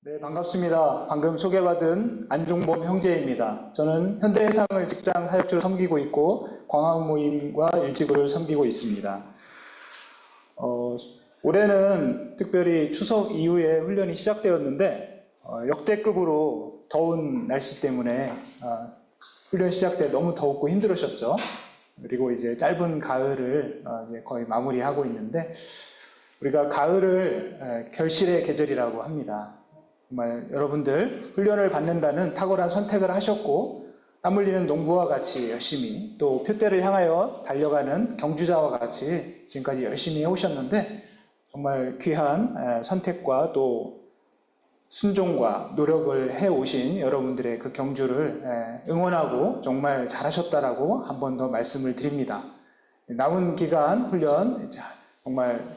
네, 반갑습니다. 방금 소개받은 안중범 형제입니다. 저는 현대해상을 직장 사역주로 섬기고 있고 광화문 모임과 일지부를 섬기고 있습니다. 올해는 특별히 추석 이후에 훈련이 시작되었는데 역대급으로 더운 날씨 때문에 훈련 시작 때 너무 덥고 힘들으셨죠. 그리고 이제 짧은 가을을 이제 거의 마무리하고 있는데 우리가 가을을 결실의 계절이라고 합니다. 정말 여러분들 훈련을 받는다는 탁월한 선택을 하셨고 땀 흘리는 농부와 같이 열심히 또 표대를 향하여 달려가는 경주자와 같이 지금까지 열심히 해오셨는데 정말 귀한 선택과 또 순종과 노력을 해오신 여러분들의 그 경주를 응원하고 정말 잘하셨다라고 한 번 더 말씀을 드립니다. 남은 기간 훈련 정말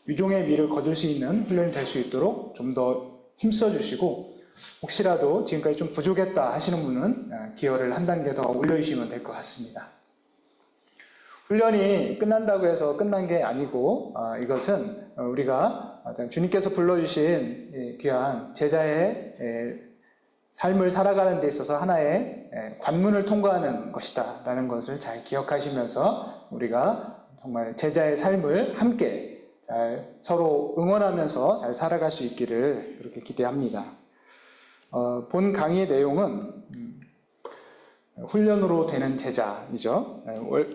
유종의 미를 거둘 수 있는 훈련이 될 수 있도록 좀 더 힘써 주시고 혹시라도 지금까지 좀 부족했다 하시는 분은 기여를 한 단계 더 올려주시면 될 것 같습니다. 훈련이 끝난다고 해서 끝난 게 아니고 이것은 우리가 주님께서 불러주신 귀한 제자의 삶을 살아가는 데 있어서 하나의 관문을 통과하는 것이다 라는 것을 잘 기억하시면서 우리가 정말 제자의 삶을 함께 잘 서로 응원하면서 잘 살아갈 수 있기를 그렇게 기대합니다. 본 강의의 내용은 훈련으로 되는 제자이죠.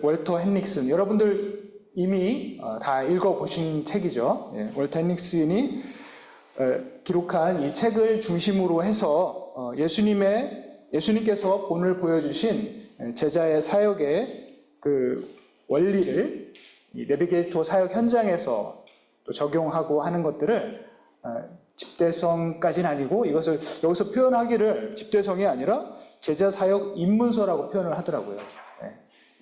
월터 헨릭슨, 여러분들 이미 다 읽어보신 책이죠. 월터 헨릭슨이 기록한 이 책을 중심으로 해서 예수님께서 본을 보여주신 제자의 사역의 그 원리를 이 내비게이터 사역 현장에서 또 적용하고 하는 것들을 집대성까지는 아니고 이것을 여기서 표현하기를 집대성이 아니라 제자 사역 입문서라고 표현을 하더라고요.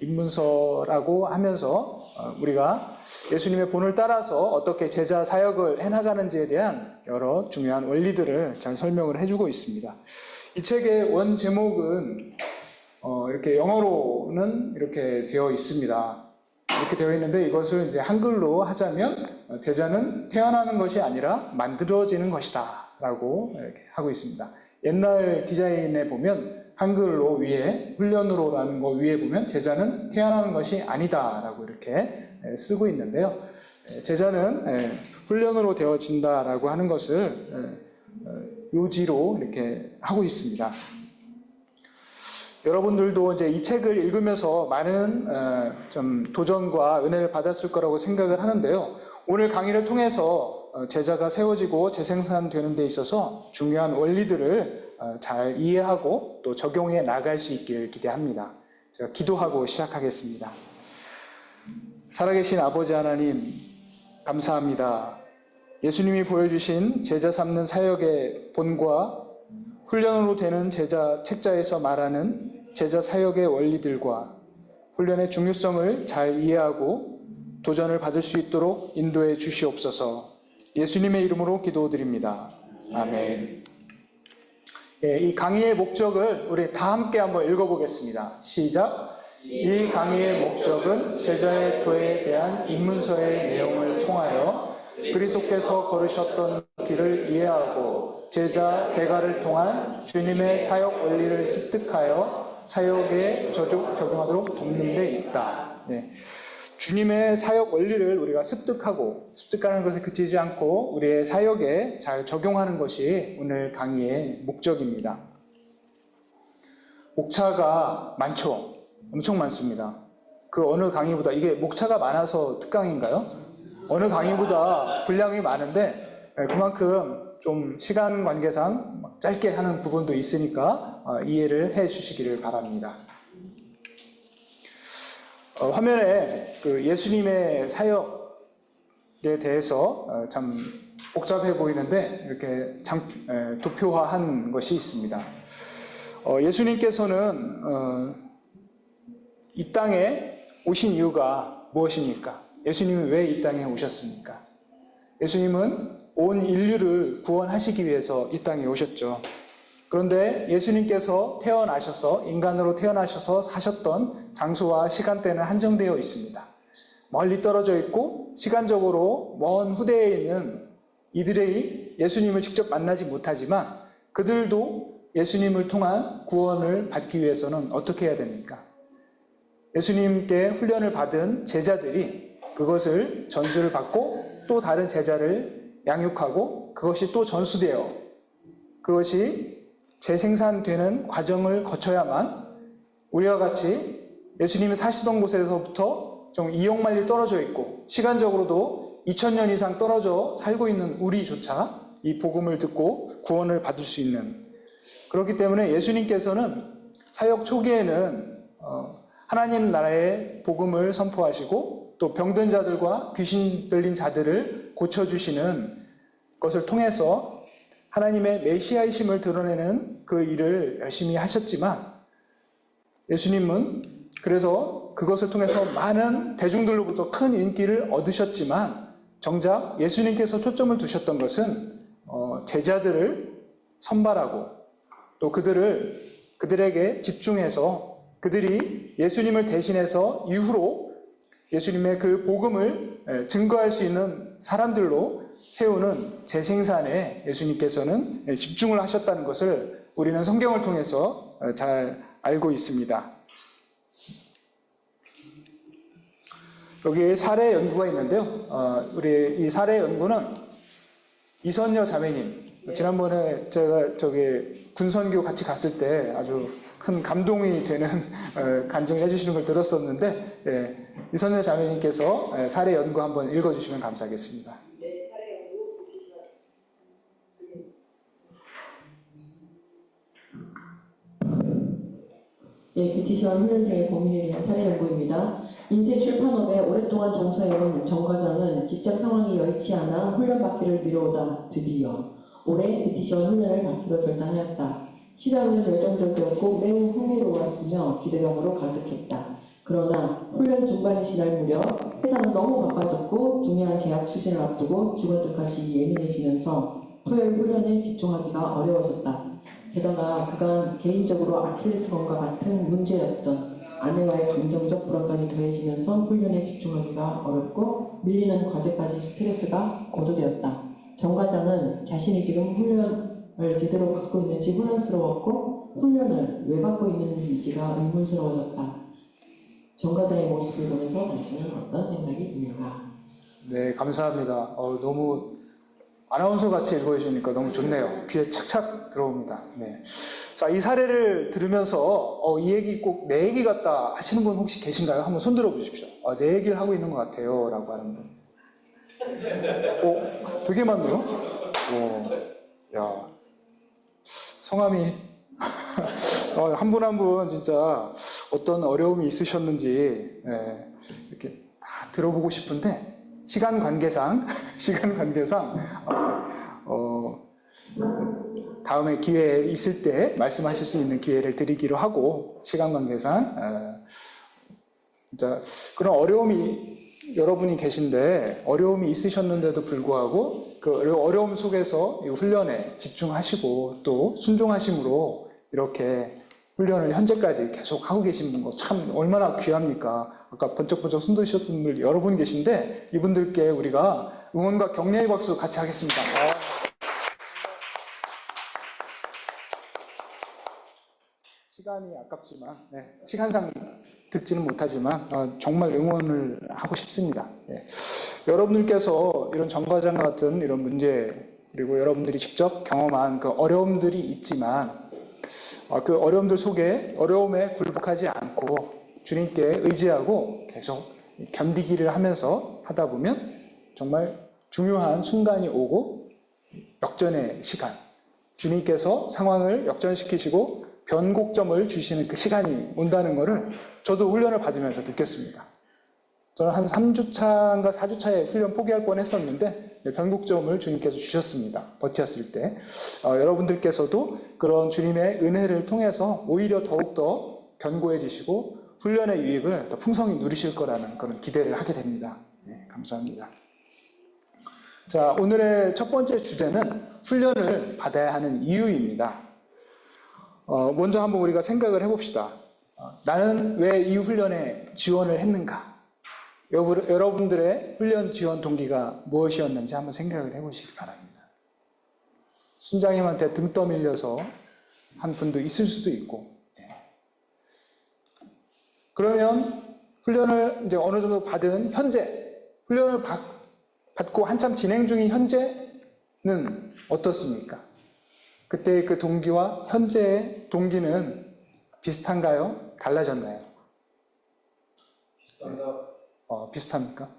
입문서라고 하면서 우리가 예수님의 본을 따라서 어떻게 제자 사역을 해나가는지에 대한 여러 중요한 원리들을 잘 설명을 해주고 있습니다. 이 책의 원 제목은 이렇게 영어로는 이렇게 되어 있습니다. 이렇게 되어 있는데 이것을 이제 한글로 하자면 제자는 태어나는 것이 아니라 만들어지는 것이다 라고 이렇게 하고 있습니다. 옛날 디자인에 보면 한글로 위에 훈련으로라는 거 위에 보면 제자는 태어나는 것이 아니다 라고 이렇게 쓰고 있는데요. 제자는 훈련으로 되어진다 라고 하는 것을 요지로 이렇게 하고 있습니다. 여러분들도 이제 이 책을 읽으면서 많은 좀 도전과 은혜를 받았을 거라고 생각을 하는데요. 오늘 강의를 통해서 제자가 세워지고 재생산되는 데 있어서 중요한 원리들을 잘 이해하고 또 적용해 나갈 수 있기를 기대합니다. 제가 기도하고 시작하겠습니다. 살아계신 아버지 하나님, 감사합니다. 예수님이 보여주신 제자 삼는 사역의 본과 훈련으로 되는 제자 책자에서 말하는 제자 사역의 원리들과 훈련의 중요성을 잘 이해하고 도전을 받을 수 있도록 인도해 주시옵소서. 예수님의 이름으로 기도드립니다. 아멘. 이 강의의 목적을 우리 다 함께 한번 읽어보겠습니다. 시작. 이 강의의 목적은 제자의 도에 대한 입문서의 내용을 통하여 그리스도께서 걸으셨던 길을 이해하고 제자 대가를 통한 주님의 사역 원리를 습득하여 사역에 적용하도록 돕는 데 있다. 주님의 사역 원리를 우리가 습득하는 것에 그치지 않고 우리의 사역에 잘 적용하는 것이 오늘 강의의 목적입니다. 목차가 많죠. 엄청 많습니다. 그 어느 강의보다, 이게 목차가 많아서 특강인가요? 어느 강의보다 분량이 많은데 그만큼 좀 시간 관계상 짧게 하는 부분도 있으니까 이해를 해 주시기를 바랍니다. 화면에 그 예수님의 사역에 대해서 참 복잡해 보이는데 이렇게 도표화한 것이 있습니다. 예수님께서는 이 땅에 오신 이유가 무엇입니까? 예수님은 왜 이 땅에 오셨습니까? 예수님은 온 인류를 구원하시기 위해서 이 땅에 오셨죠. 그런데 예수님께서 인간으로 태어나셔서 사셨던 장소와 시간대는 한정되어 있습니다. 멀리 떨어져 있고 시간적으로 먼 후대에 있는 이들의 예수님을 직접 만나지 못하지만 그들도 예수님을 통한 구원을 받기 위해서는 어떻게 해야 됩니까? 예수님께 훈련을 받은 제자들이 그것을 전수를 받고 또 다른 제자를 양육하고 그것이 또 전수되어 그것이 재생산되는 과정을 거쳐야만 우리와 같이 예수님이 사시던 곳에서부터 좀 이용만리 떨어져 있고 시간적으로도 2000년 이상 떨어져 살고 있는 우리조차 이 복음을 듣고 구원을 받을 수 있는, 그렇기 때문에 예수님께서는 사역 초기에는 하나님 나라의 복음을 선포하시고 또 병든 자들과 귀신 들린 자들을 고쳐주시는 것을 통해서 하나님의 메시아이심을 드러내는 그 일을 열심히 하셨지만 예수님은 그래서 그것을 통해서 많은 대중들로부터 큰 인기를 얻으셨지만 정작 예수님께서 초점을 두셨던 것은 제자들을 선발하고 또 그들에게 집중해서 그들이 예수님을 대신해서 이후로 예수님의 그 복음을 증거할 수 있는 사람들로 세우는 재생산에 예수님께서는 집중을 하셨다는 것을 우리는 성경을 통해서 잘 알고 있습니다. 여기 사례 연구가 있는데요. 우리 이 사례 연구는 이선녀 자매님, 지난번에 제가 군선교 같이 갔을 때 아주 큰 감동이 되는 간증을 해주시는 걸 들었었는데, 이선녀 자매님께서 사례 연구 한번 읽어주시면 감사하겠습니다. 네, 사례 연구 뷰티션 훈련생의 고민에 대한 사례 연구입니다. 인쇄 출판업에 오랫동안 종사해온 정 과장은 직장 상황이 여의치 않아 훈련받기를 미뤄오다 드디어 올해 뷰티션 훈련을 받기로 결단하였다. 시작은 열정적이었고 매우 흥미로웠으며 기대감으로 가득했다. 그러나 훈련 중반이 지날 무렵 회사는 너무 바빠졌고 중요한 계약 추진을 앞두고 직원들까지 예민해지면서 토요일 훈련에 집중하기가 어려워졌다. 게다가 그간 개인적으로 아킬레스건과 같은 문제였던 아내와의 감정적 불화까지 더해지면서 훈련에 집중하기가 어렵고 밀리는 과제까지 스트레스가 고조되었다. 정 과장은 자신이 지금 훈련을 제대로 받고 있는지 혼란스러웠고 훈련을 왜 받고 있는지가 의문스러워졌다. 정 과장의 모습을 보면서 당신은 어떤 생각이 듭니까? 네, 감사합니다. 너무 아나운서 같이 읽어주시니까 너무 좋네요. 귀에 착착 들어옵니다. 네. 자, 이 사례를 들으면서 이 얘기 꼭 내 얘기 같다 하시는 분 혹시 계신가요? 한번 손 들어 보십시오. 내 얘기를 하고 있는 것 같아요 라고 하는 분. 되게 많네요. 야, 성함이 한 분 한 분 진짜 어떤 어려움이 있으셨는지 이렇게 다 들어보고 싶은데 시간 관계상 다음에 기회 있을 때 말씀하실 수 있는 기회를 드리기로 하고 시간 관계상 진짜 그런 어려움이 여러분이 계신데 어려움이 있으셨는데도 불구하고 그 어려움 속에서 이 훈련에 집중하시고 또 순종하심으로 이렇게 훈련을 현재까지 계속 하고 계신 분 참 얼마나 귀합니까? 아까 번쩍번쩍 손 드셨던 분들 여러 분 계신데 이분들께 우리가 응원과 격려의 박수 같이 하겠습니다. 시간이 아깝지만 시간상 듣지는 못하지만 정말 응원을 하고 싶습니다. 여러분들께서 이런 정과장 같은 이런 문제 그리고 여러분들이 직접 경험한 그 어려움들이 있지만 그 어려움들 속에 어려움에 굴복하지 않고 주님께 의지하고 계속 견디기를 하면서 하다 보면 정말 중요한 순간이 오고 역전의 시간, 주님께서 상황을 역전시키시고 변곡점을 주시는 그 시간이 온다는 것을 저도 훈련을 받으면서 느꼈습니다. 저는 한 3주차인가 4주차에 훈련 포기할 뻔했었는데 변곡점을 주님께서 주셨습니다. 버텼을 때. 여러분들께서도 그런 주님의 은혜를 통해서 오히려 더욱더 견고해지시고 훈련의 유익을 더 풍성히 누리실 거라는 그런 기대를 하게 됩니다. 감사합니다. 자, 오늘의 첫 번째 주제는 훈련을 받아야 하는 이유입니다. 먼저 한번 우리가 생각을 해봅시다. 나는 왜 이 훈련에 지원을 했는가? 여러분들의 훈련 지원 동기가 무엇이었는지 한번 생각을 해보시기 바랍니다. 순장님한테 등 떠밀려서 한 분도 있을 수도 있고. 그러면 훈련을 이제 어느 정도 받은 현재, 훈련을 받고 한참 진행 중인 현재는 어떻습니까? 그때의 그 동기와 현재의 동기는 비슷한가요? 달라졌나요? 비슷합니까?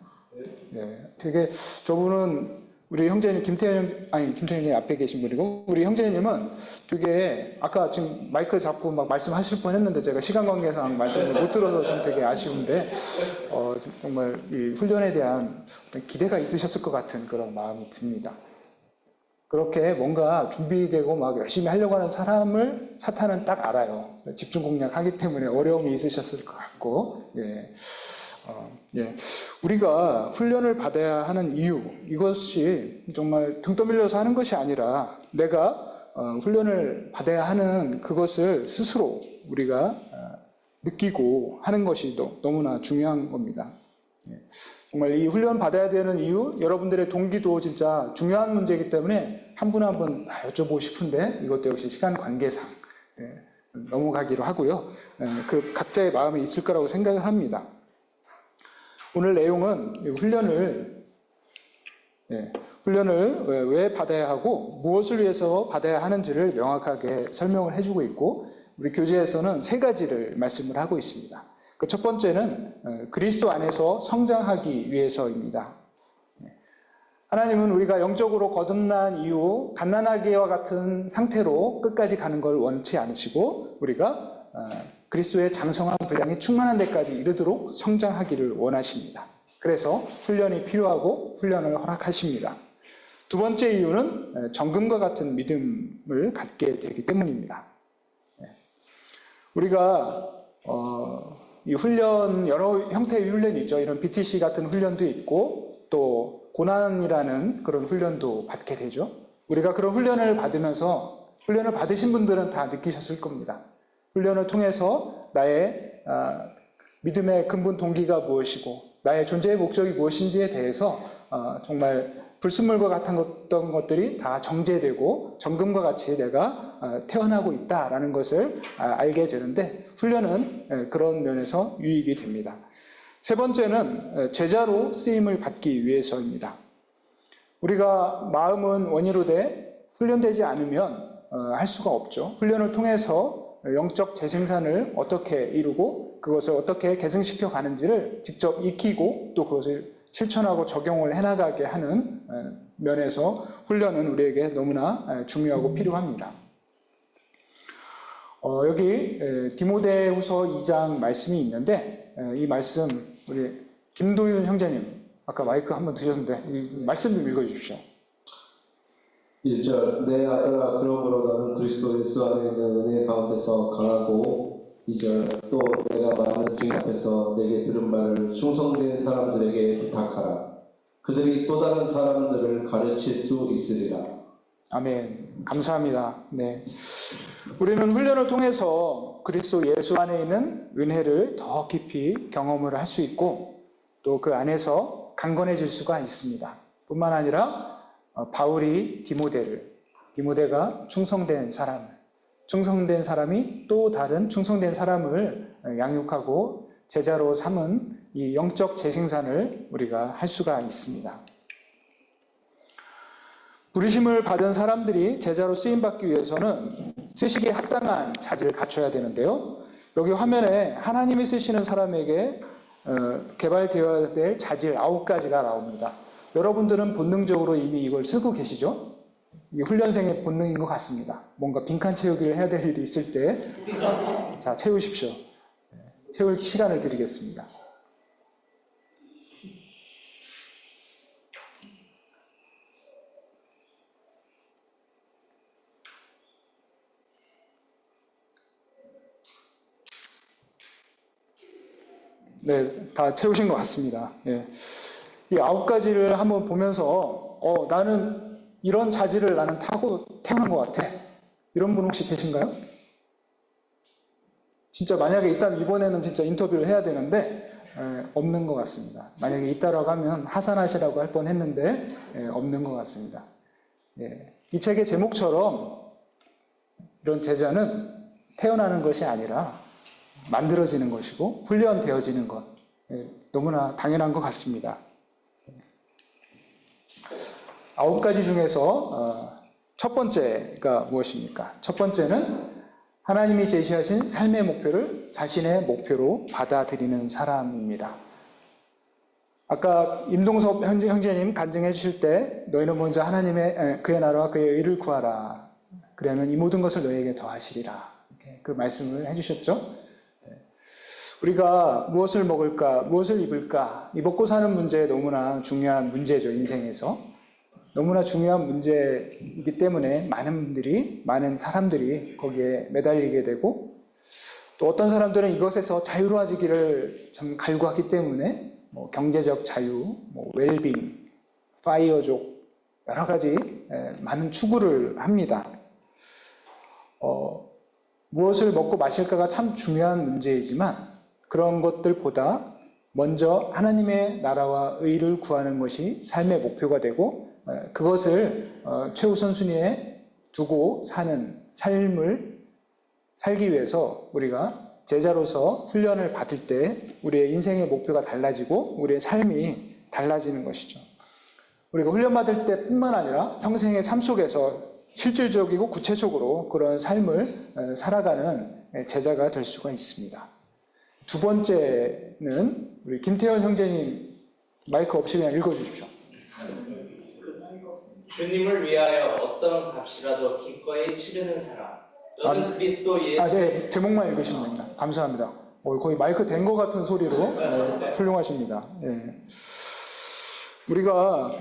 네. 되게 저분은 우리 형제님 김태현님 앞에 계신 분이고 우리 형제님은 되게 아까 지금 마이크 잡고 막 말씀하실 뻔했는데 제가 시간 관계상 말씀을 못 들어서 좀 되게 아쉬운데 정말 이 훈련에 대한 어떤 기대가 있으셨을 것 같은 그런 마음이 듭니다. 그렇게 뭔가 준비되고 막 열심히 하려고 하는 사람을 사탄은 딱 알아요. 집중 공략하기 때문에 어려움이 있으셨을 것 같고, 우리가 훈련을 받아야 하는 이유, 이것이 정말 등 떠밀려서 하는 것이 아니라 내가 훈련을 받아야 하는 그것을 스스로 우리가 느끼고 하는 것이 너무나 중요한 겁니다. 정말 이 훈련 받아야 되는 이유, 여러분들의 동기도 진짜 중요한 문제이기 때문에 한 분 한 분 여쭤보고 싶은데 이것도 역시 시간 관계상 넘어가기로 하고요. 그 각자의 마음에 있을 거라고 생각을 합니다. 오늘 내용은 훈련을 왜 받아야 하고 무엇을 위해서 받아야 하는지를 명확하게 설명을 해주고 있고 우리 교재에서는 세 가지를 말씀을 하고 있습니다. 그 첫 번째는 그리스도 안에서 성장하기 위해서입니다. 하나님은 우리가 영적으로 거듭난 이후 갓난아기와 같은 상태로 끝까지 가는 걸 원치 않으시고 우리가 그리스도의 장성한 분량이 충만한 데까지 이르도록 성장하기를 원하십니다. 그래서 훈련이 필요하고 훈련을 허락하십니다. 두 번째 이유는 정금과 같은 믿음을 갖게 되기 때문입니다. 우리가 이 훈련, 여러 형태의 훈련이 있죠. 이런 BTC 같은 훈련도 있고 또 고난이라는 그런 훈련도 받게 되죠. 우리가 그런 훈련을 받으면서 훈련을 받으신 분들은 다 느끼셨을 겁니다. 훈련을 통해서 나의 믿음의 근본 동기가 무엇이고 나의 존재의 목적이 무엇인지에 대해서 정말 불순물과 같은 어떤 것들이 다 정제되고 정금과 같이 내가 태어나고 있다라는 것을 알게 되는데 훈련은 그런 면에서 유익이 됩니다. 세 번째는 제자로 쓰임을 받기 위해서입니다. 우리가 마음은 원이로 돼 훈련되지 않으면 할 수가 없죠. 훈련을 통해서 영적 재생산을 어떻게 이루고 그것을 어떻게 계승시켜 가는지를 직접 익히고 또 그것을 실천하고 적용을 해나가게 하는 면에서 훈련은 우리에게 너무나 중요하고 필요합니다. 여기 디모데후서 2장 말씀이 있는데 이 말씀 우리 김도윤 형제님 아까 마이크 한번 드셨는데 이 말씀 좀 읽어주십시오. 1절 내 아들아 그러므로 너는 그리스도 예수 안에 있는 은혜 가운데서 강하고 2절 또 내가 많은 증인 앞에서 내게 들은 말을 충성된 사람들에게 부탁하라. 그들이 또 다른 사람들을 가르칠 수 있으리라. 아멘. 감사합니다. 네. 우리는 훈련을 통해서 그리스도 예수 안에 있는 은혜를 더 깊이 경험을 할 수 있고 또 그 안에서 강건해질 수가 있습니다. 뿐만 아니라 바울이 디모데가 충성된 사람이 또 다른 충성된 사람을 양육하고 제자로 삼은 이 영적 재생산을 우리가 할 수가 있습니다. 부르심을 받은 사람들이 제자로 쓰임받기 위해서는 쓰시기에 합당한 자질을 갖춰야 되는데요. 여기 화면에 하나님이 쓰시는 사람에게 개발되어야 될 자질 9가지가 나옵니다. 여러분들은 본능적으로 이미 이걸 쓰고 계시죠? 이게 훈련생의 본능인 것 같습니다. 뭔가 빈칸 채우기를 해야 될 일이 있을 때 자, 채우십시오. 채울 시간을 드리겠습니다. 네, 다 채우신 것 같습니다. 예. 이 9가지를 한번 보면서 나는 이런 자질을 나는 타고 태어난 것 같아. 이런 분 혹시 계신가요? 진짜 만약에 있다면 이번에는 진짜 인터뷰를 해야 되는데 없는 것 같습니다. 만약에 있다라고 하면 하산하시라고 할 뻔했는데 없는 것 같습니다. 예. 이 책의 제목처럼 이런 제자는 태어나는 것이 아니라 만들어지는 것이고 훈련되어지는 것, 너무나 당연한 것 같습니다. 9가지 중에서 첫 번째가 무엇입니까? 첫 번째는 하나님이 제시하신 삶의 목표를 자신의 목표로 받아들이는 사람입니다. 아까 임동섭 형제님 간증해 주실 때 너희는 먼저 그의 나라와 그의 의를 구하라. 그러면 이 모든 것을 너희에게 더하시리라. 그 말씀을 해주셨죠. 우리가 무엇을 먹을까, 무엇을 입을까, 이 먹고 사는 문제 너무나 중요한 문제죠. 인생에서 너무나 중요한 문제이기 때문에 많은 사람들이 거기에 매달리게 되고, 또 어떤 사람들은 이것에서 자유로워지기를 참 갈구하기 때문에 경제적 자유, 웰빙, 파이어족, 여러 가지 많은 추구를 합니다. 무엇을 먹고 마실까가 참 중요한 문제이지만 그런 것들보다 먼저 하나님의 나라와 의를 구하는 것이 삶의 목표가 되고, 그것을 최우선순위에 두고 사는 삶을 살기 위해서 우리가 제자로서 훈련을 받을 때 우리의 인생의 목표가 달라지고 우리의 삶이 달라지는 것이죠. 우리가 훈련받을 때뿐만 아니라 평생의 삶 속에서 실질적이고 구체적으로 그런 삶을 살아가는 제자가 될 수가 있습니다. 두 번째는 우리 김태현 형제님 마이크 없이 그냥 읽어주십시오. 주님을 위하여 어떤 값이라도 기꺼이 치르는 사람. 너는 그리스도 예수. 네, 제목만 읽으시면 됩니다. 감사합니다. 거의 마이크 된 것 같은 소리로 훌륭하십니다. 네. 우리가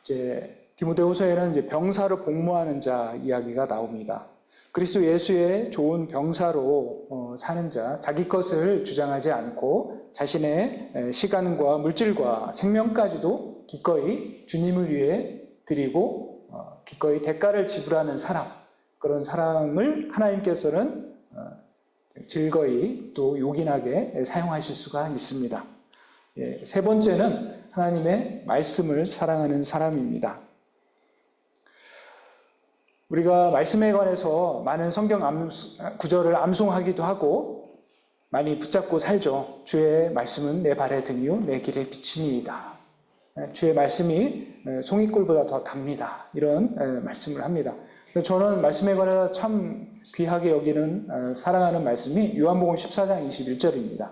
이제 디모데후서에는 이제 병사로 복무하는 자 이야기가 나옵니다. 그리스도 예수의 좋은 병사로 사는 자, 자기 것을 주장하지 않고 자신의 시간과 물질과 생명까지도 기꺼이 주님을 위해 드리고 기꺼이 대가를 지불하는 사람, 그런 사람을 하나님께서는 즐거이 또 요긴하게 사용하실 수가 있습니다. 세 번째는 하나님의 말씀을 사랑하는 사람입니다. 우리가 말씀에 관해서 많은 성경 구절을 암송하기도 하고 많이 붙잡고 살죠. 주의 말씀은 내 발의 등이요 내 길의 빛이니이다. 주의 말씀이 송이꿀보다 더 답니다. 이런 말씀을 합니다. 저는 말씀에 관해서 참 귀하게 여기는 사랑하는 말씀이 요한복음 14장 21절입니다.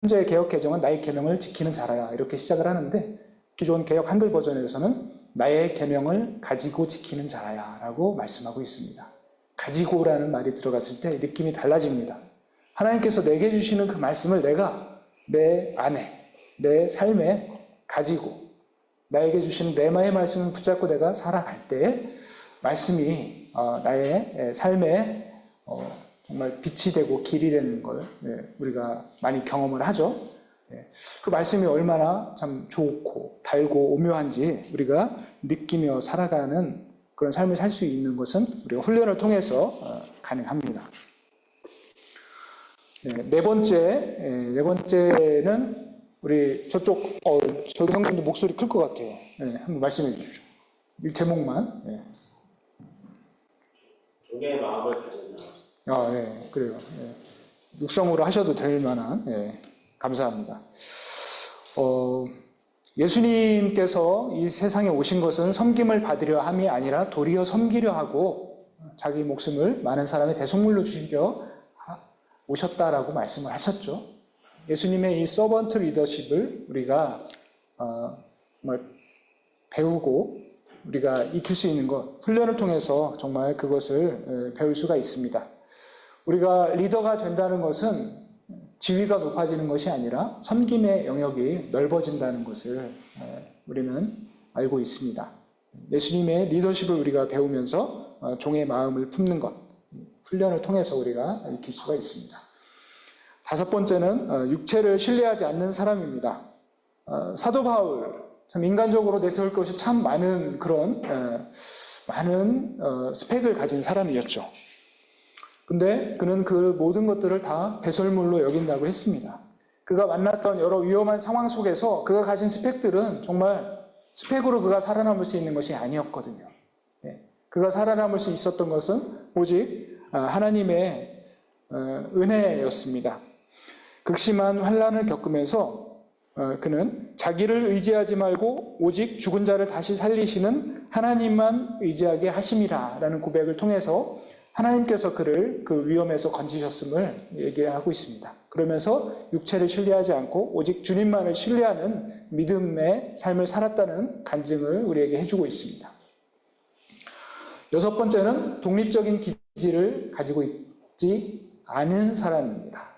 현재 개역 개정은 나의 계명을 지키는 자라야 이렇게 시작을 하는데, 기존 개역 한글 버전에서는 나의 계명을 가지고 지키는 자라야 라고 말씀하고 있습니다. 가지고라는 말이 들어갔을 때 느낌이 달라집니다. 하나님께서 내게 주시는 그 말씀을 내가 내 안에, 내 삶에 가지고 나에게 주시는 레마의 말씀을 붙잡고 내가 살아갈 때 말씀이 나의 삶에 정말 빛이 되고 길이 되는 걸 우리가 많이 경험을 하죠. 그 말씀이 얼마나 참 좋고 달고 오묘한지 우리가 느끼며 살아가는 그런 삶을 살 수 있는 것은 우리가 훈련을 통해서 가능합니다. 네 번째는 우리 저기 형님도 목소리 클 것 같아요. 한번 말씀해 주십시오. 이 제목만. 종의 마음을 가졌나. 그래요. 육성으로 하셔도 될 만한. 감사합니다. 예수님께서 이 세상에 오신 것은 섬김을 받으려 함이 아니라 도리어 섬기려 하고 자기 목숨을 많은 사람의 대속물로 주시려 오셨다라고 말씀을 하셨죠. 예수님의 이 서번트 리더십을 우리가 정말 배우고 우리가 익힐 수 있는 것, 훈련을 통해서 정말 그것을 배울 수가 있습니다. 우리가 리더가 된다는 것은 지위가 높아지는 것이 아니라 섬김의 영역이 넓어진다는 것을 우리는 알고 있습니다. 예수님의 리더십을 우리가 배우면서 종의 마음을 품는 것, 훈련을 통해서 우리가 익힐 수가 있습니다. 다섯 번째는 육체를 신뢰하지 않는 사람입니다. 사도 바울, 참 인간적으로 내세울 것이 참 많은 그런 스펙을 가진 사람이었죠. 근데 그는 그 모든 것들을 다 배설물로 여긴다고 했습니다. 그가 만났던 여러 위험한 상황 속에서 그가 가진 스펙들은 정말 스펙으로 그가 살아남을 수 있는 것이 아니었거든요. 그가 살아남을 수 있었던 것은 오직 하나님의 은혜였습니다. 극심한 환난을 겪으면서 그는 자기를 의지하지 말고 오직 죽은 자를 다시 살리시는 하나님만 의지하게 하심이라라는 고백을 통해서 하나님께서 그를 그 위험에서 건지셨음을 얘기하고 있습니다. 그러면서 육체를 신뢰하지 않고 오직 주님만을 신뢰하는 믿음의 삶을 살았다는 간증을 우리에게 해주고 있습니다. 여섯 번째는 독립적인 기질을 가지고 있지 않은 사람입니다.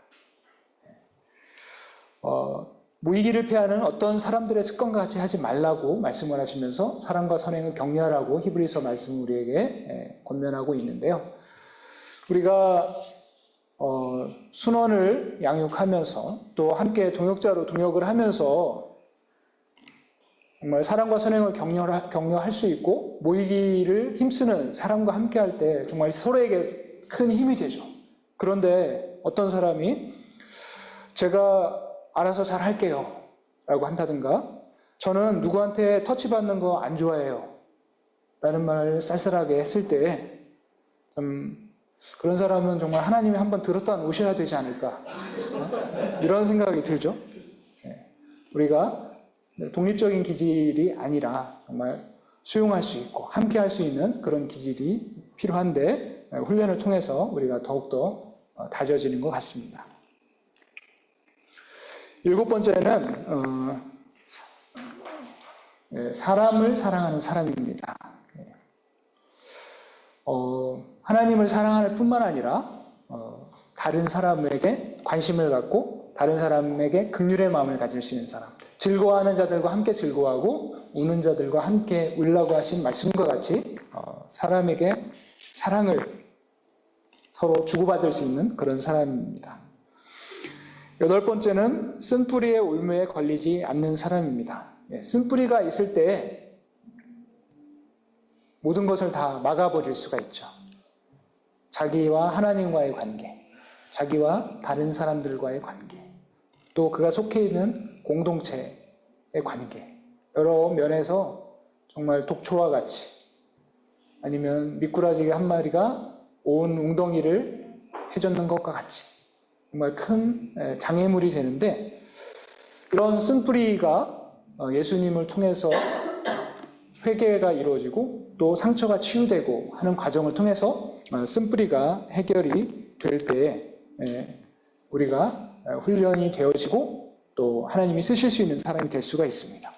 무의기를 패하는 어떤 사람들의 습관과 같이 하지 말라고 말씀을 하시면서 사랑과 선행을 격려하라고 히브리서 말씀을 우리에게 권면하고 있는데요. 우리가 순원을 양육하면서 또 함께 동역자로 동역을 하면서 정말 사랑과 선행을 격려할 수 있고 모이기를 힘쓰는 사람과 함께 할 때 정말 서로에게 큰 힘이 되죠. 그런데 어떤 사람이 제가 알아서 잘 할게요 라고 한다든가 저는 누구한테 터치받는 거 안 좋아해요 라는 말을 쌀쌀하게 했을 때 그런 사람은 정말 하나님이 한번 들었다 놓으셔야 되지 않을까 이런 생각이 들죠. 우리가 독립적인 기질이 아니라 정말 수용할 수 있고 함께 할 수 있는 그런 기질이 필요한데 훈련을 통해서 우리가 더욱더 다져지는 것 같습니다. 일곱 번째는 사람을 사랑하는 사람입니다. 하나님을 사랑할 뿐만 아니라 다른 사람에게 관심을 갖고 다른 사람에게 긍휼의 마음을 가질 수 있는 사람, 즐거워하는 자들과 함께 즐거워하고 우는 자들과 함께 울라고 하신 말씀과 같이 사람에게 사랑을 서로 주고받을 수 있는 그런 사람입니다. 여덟 번째는 쓴뿌리의 올무에 걸리지 않는 사람입니다. 쓴뿌리가 있을 때 모든 것을 다 막아버릴 수가 있죠. 자기와 하나님과의 관계, 자기와 다른 사람들과의 관계, 또 그가 속해 있는 공동체의 관계, 여러 면에서 정말 독초와 같이 아니면 미꾸라지 한 마리가 온 웅덩이를 해젓는 것과 같이 정말 큰 장애물이 되는데 이런 쓴뿌리가 예수님을 통해서 회개가 이루어지고 또 상처가 치유되고 하는 과정을 통해서 쓴뿌리가 해결이 될 때 우리가 훈련이 되어지고 또 하나님이 쓰실 수 있는 사람이 될 수가 있습니다.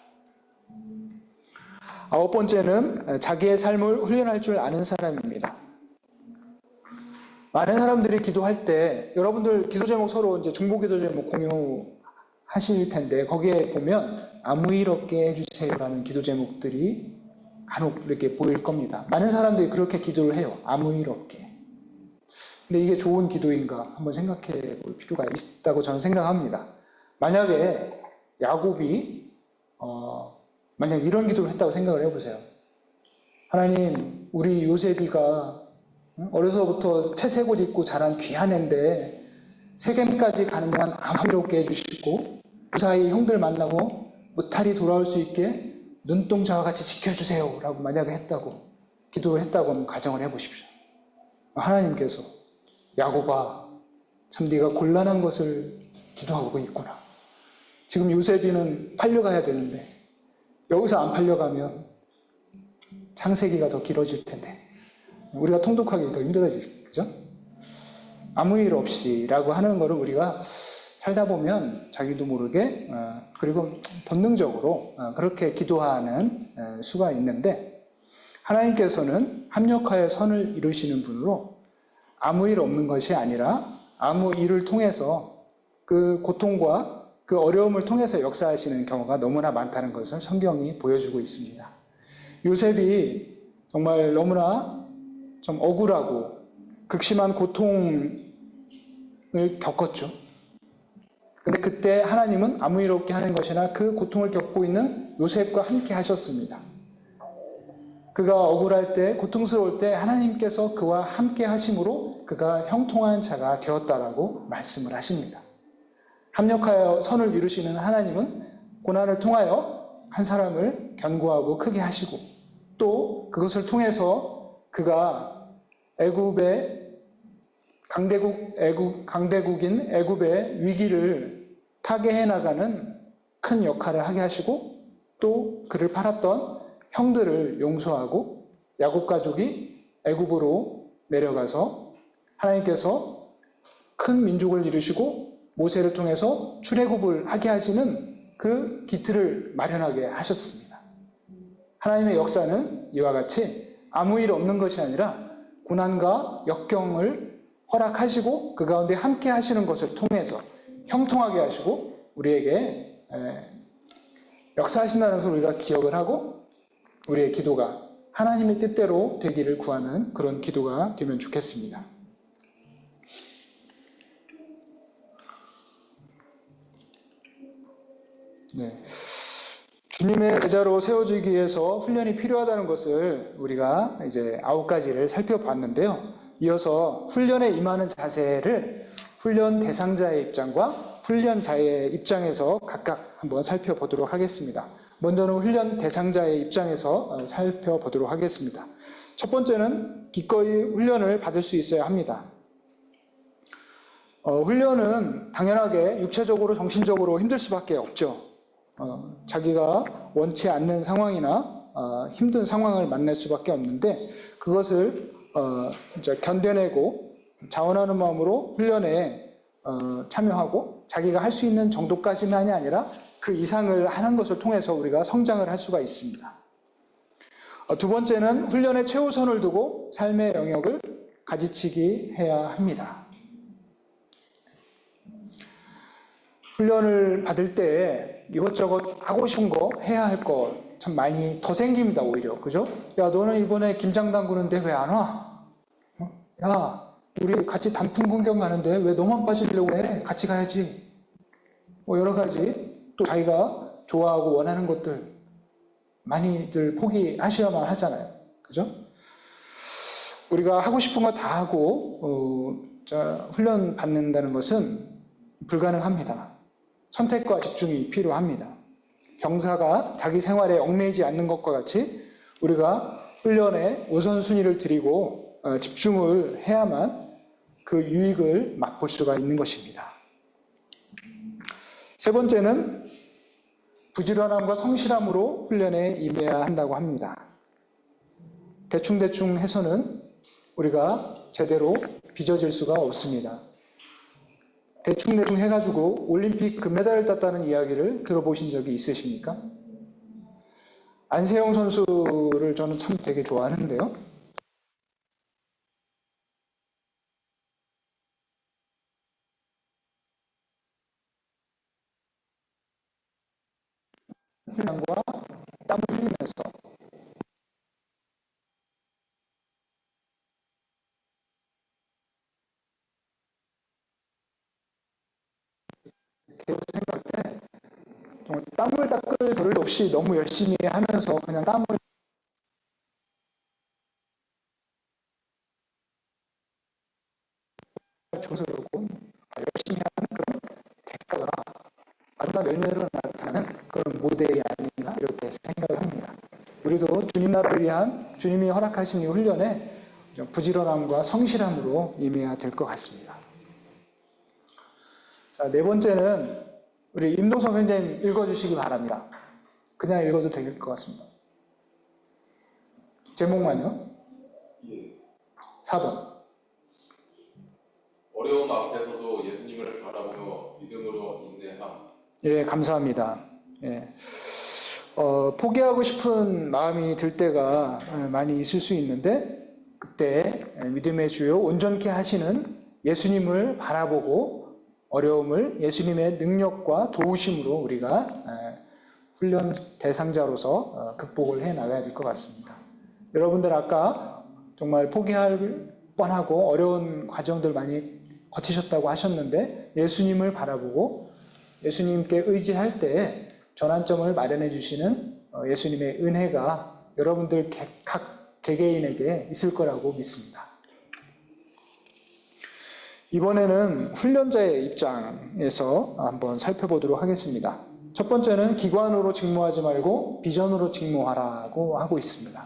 아홉 번째는 자기의 삶을 훈련할 줄 아는 사람입니다. 많은 사람들이 기도할 때 여러분들 기도 제목 서로 이제 중보 기도 제목 공유하실 텐데 거기에 보면 아무 일 없게 해주세요라는 기도 제목들이 간혹 이렇게 보일 겁니다. 많은 사람들이 그렇게 기도를 해요. 아무 일 없게. 근데 이게 좋은 기도인가 한번 생각해 볼 필요가 있다고 저는 생각합니다. 만약에 야곱이 만약 이런 기도를 했다고 생각을 해보세요. 하나님, 우리 요셉이가 어려서부터 채색옷 입고 자란 귀한 애인데 세겜까지 가는 동안 아무 일 없게 해주시고 그 사이 형들 만나고 무탈이 돌아올 수 있게 눈동자와 같이 지켜주세요 라고 만약에 했다고 기도를 했다고 한번 가정을 해보십시오. 하나님께서 야곱아 참 네가 곤란한 것을 기도하고 있구나. 지금 요셉이는 팔려가야 되는데 여기서 안 팔려가면 창세기가 더 길어질 텐데 우리가 통독하기 더 힘들어지죠. 아무 일 없이 라고 하는 거를 우리가 살다 보면 자기도 모르게 그리고 본능적으로 그렇게 기도하는 수가 있는데 하나님께서는 합력하여 선을 이루시는 분으로 아무 일 없는 것이 아니라 아무 일을 통해서 그 고통과 그 어려움을 통해서 역사하시는 경우가 너무나 많다는 것을 성경이 보여주고 있습니다. 요셉이 정말 너무나 좀 억울하고 극심한 고통을 겪었죠. 근데 그때 하나님은 아무 일 없게 하는 것이나 그 고통을 겪고 있는 요셉과 함께 하셨습니다. 그가 억울할 때, 고통스러울 때 하나님께서 그와 함께 하심으로 그가 형통한 자가 되었다라고 말씀을 하십니다. 합력하여 선을 이루시는 하나님은 고난을 통하여 한 사람을 견고하고 크게 하시고 또 그것을 통해서 그가 애굽의 강대국인 애굽의 위기를 타개해 나가는 큰 역할을 하게 하시고 또 그를 팔았던 형들을 용서하고 야곱 가족이 애굽으로 내려가서 하나님께서 큰 민족을 이루시고 모세를 통해서 출애굽을 하게 하시는 그 기틀을 마련하게 하셨습니다. 하나님의 역사는 이와 같이 아무 일 없는 것이 아니라 고난과 역경을 허락하시고 그 가운데 함께 하시는 것을 통해서 형통하게 하시고 우리에게 역사하신다는 것을 우리가 기억을 하고 우리의 기도가 하나님의 뜻대로 되기를 구하는 그런 기도가 되면 좋겠습니다. 네. 주님의 제자로 세워지기 위해서 훈련이 필요하다는 것을 우리가 이제 9가지를 살펴봤는데요. 이어서 훈련에 임하는 자세를 훈련 대상자의 입장과 훈련자의 입장에서 각각 한번 살펴보도록 하겠습니다. 먼저는 훈련 대상자의 입장에서 살펴보도록 하겠습니다. 첫 번째는 기꺼이 훈련을 받을 수 있어야 합니다. 훈련은 당연하게 육체적으로 정신적으로 힘들 수밖에 없죠. 자기가 원치 않는 상황이나 힘든 상황을 만날 수밖에 없는데 그것을 이제 견뎌내고 자원하는 마음으로 훈련에 참여하고 자기가 할 수 있는 정도까지만이 아니라 그 이상을 하는 것을 통해서 우리가 성장을 할 수가 있습니다. 두 번째는 훈련에 최우선을 두고 삶의 영역을 가지치기 해야 합니다. 훈련을 받을 때 이것저것 하고 싶은 거 해야 할 거 참 많이 더 생깁니다. 오히려 그죠? 야 너는 이번에 김장 담그는데 왜 안 와? 야 우리 같이 단풍 구경 가는데 왜 너만 빠지려고 해? 같이 가야지. 뭐 여러 가지 또 자기가 좋아하고 원하는 것들 많이들 포기하셔야만 하잖아요. 그죠? 우리가 하고 싶은 거 다 하고 훈련 받는다는 것은 불가능합니다. 선택과 집중이 필요합니다. 병사가 자기 생활에 얽매이지 않는 것과 같이 우리가 훈련에 우선순위를 드리고 집중을 해야만 그 유익을 맛볼 수가 있는 것입니다. 세 번째는 부지런함과 성실함으로 훈련에 임해야 한다고 합니다. 대충대충 해서는 우리가 제대로 빚어질 수가 없습니다. 대충대충 해가지고 올림픽 금메달을 땄다는 이야기를 들어보신 적이 있으십니까? 안세영 선수를 저는 참 되게 좋아하는데요. 훈련과 땀을 흘리면서 생각할 때 정말 땀을 닦을 겨를 없이 너무 열심히 하면서 그냥 땀을 줘서 그러고 열심히 하는 그런 대가가 아름다운 열매로 나타나는 그런 모델이 아닌가 이렇게 생각을 합니다. 우리도 주님 나라를 위한 주님이 허락하신 이 훈련에 부지런함과 성실함으로 임해야 될 것 같습니다. 자, 네 번째는 우리 임동석 현장님 읽어주시기 바랍니다. 그냥 읽어도 될 것 같습니다. 제목만요. 예. 4번. 어려움 앞에서도 예수님을 바라보며 믿음으로 인내함. 예, 감사합니다. 예. 포기하고 싶은 마음이 들 때가 많이 있을 수 있는데 그때 믿음의 주요 온전케 하시는 예수님을 바라보고 어려움을 예수님의 능력과 도우심으로 우리가 훈련 대상자로서 극복을 해 나가야 될 것 같습니다. 여러분들 아까 정말 포기할 뻔하고 어려운 과정들 많이 거치셨다고 하셨는데 예수님을 바라보고 예수님께 의지할 때 전환점을 마련해 주시는 예수님의 은혜가 여러분들 각 개개인에게 있을 거라고 믿습니다. 이번에는 훈련자의 입장에서 한번 살펴보도록 하겠습니다. 첫 번째는 기관으로 직무하지 말고 비전으로 직무하라고 하고 있습니다.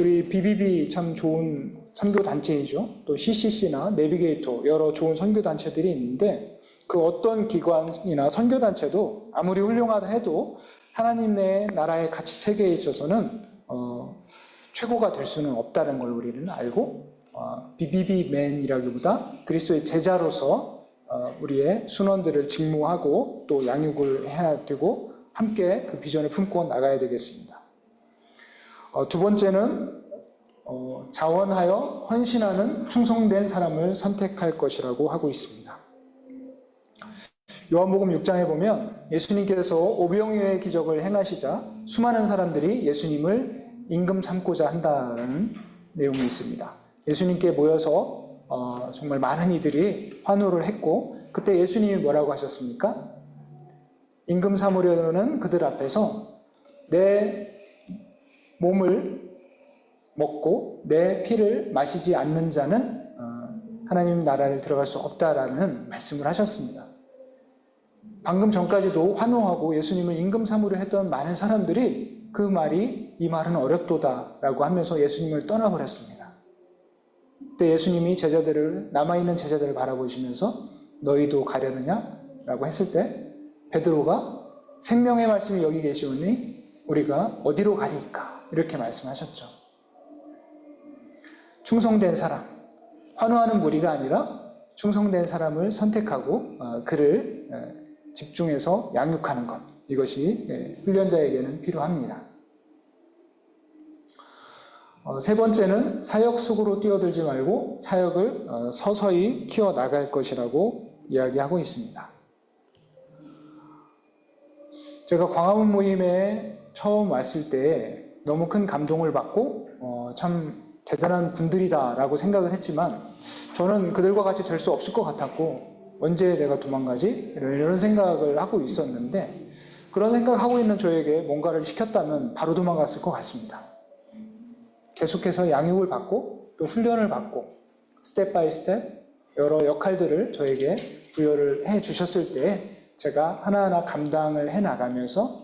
우리 BBB 참 좋은 선교 단체이죠. 또 CCC나 내비게이터 여러 좋은 선교 단체들이 있는데 그 어떤 기관이나 선교 단체도 아무리 훌륭하다 해도 하나님의 나라의 가치 체계에 있어서는 최고가 될 수는 없다는 걸 우리는 알고 BBB맨이라기보다 그리스도의 제자로서 우리의 순원들을 직무하고 또 양육을 해야 되고 함께 그 비전을 품고 나가야 되겠습니다. 두 번째는 자원하여 헌신하는 충성된 사람을 선택할 것이라고 하고 있습니다. 요한복음 6장에 보면 예수님께서 오병이어의 기적을 행하시자 수많은 사람들이 예수님을 임금 삼고자 한다는 내용이 있습니다. 예수님께 모여서 정말 많은 이들이 환호를 했고 그때 예수님이 뭐라고 하셨습니까? 임금 삼으려는 그들 앞에서 내 몸을 먹고 내 피를 마시지 않는 자는 하나님 나라를 들어갈 수 없다라는 말씀을 하셨습니다. 방금 전까지도 환호하고 예수님을 임금 삼으려 했던 많은 사람들이 그 말이 이 말은 어렵도다라고 하면서 예수님을 떠나버렸습니다. 그때 예수님이 남아있는 제자들을 바라보시면서 너희도 가려느냐? 라고 했을 때 베드로가 생명의 말씀이 여기 계시오니 우리가 어디로 가리까? 이렇게 말씀하셨죠. 충성된 사람, 환호하는 무리가 아니라 충성된 사람을 선택하고 그를 집중해서 양육하는 것, 이것이 훈련자에게는 필요합니다. 세 번째는 사역 속으로 뛰어들지 말고 사역을 서서히 키워나갈 것이라고 이야기하고 있습니다. 제가 광화문 모임에 처음 왔을 때 너무 큰 감동을 받고 참 대단한 분들이다라고 생각을 했지만 저는 그들과 같이 될 수 없을 것 같았고 언제 내가 도망가지? 이런 생각을 하고 있었는데 그런 생각하고 있는 저에게 뭔가를 시켰다면 바로 도망갔을 것 같습니다. 계속해서 양육을 받고 또 훈련을 받고 스텝 바이 스텝 여러 역할들을 저에게 부여를 해 주셨을 때 제가 하나하나 감당을 해 나가면서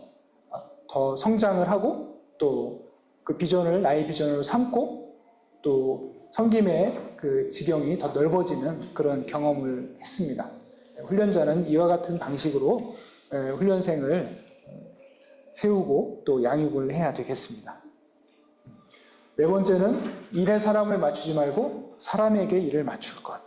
더 성장을 하고 또 그 비전을 나의 비전으로 삼고 또 섬김의 그 지경이 더 넓어지는 그런 경험을 했습니다. 훈련자는 이와 같은 방식으로 훈련생을 세우고 또 양육을 해야 되겠습니다. 네 번째는 일에 사람을 맞추지 말고 사람에게 일을 맞출 것.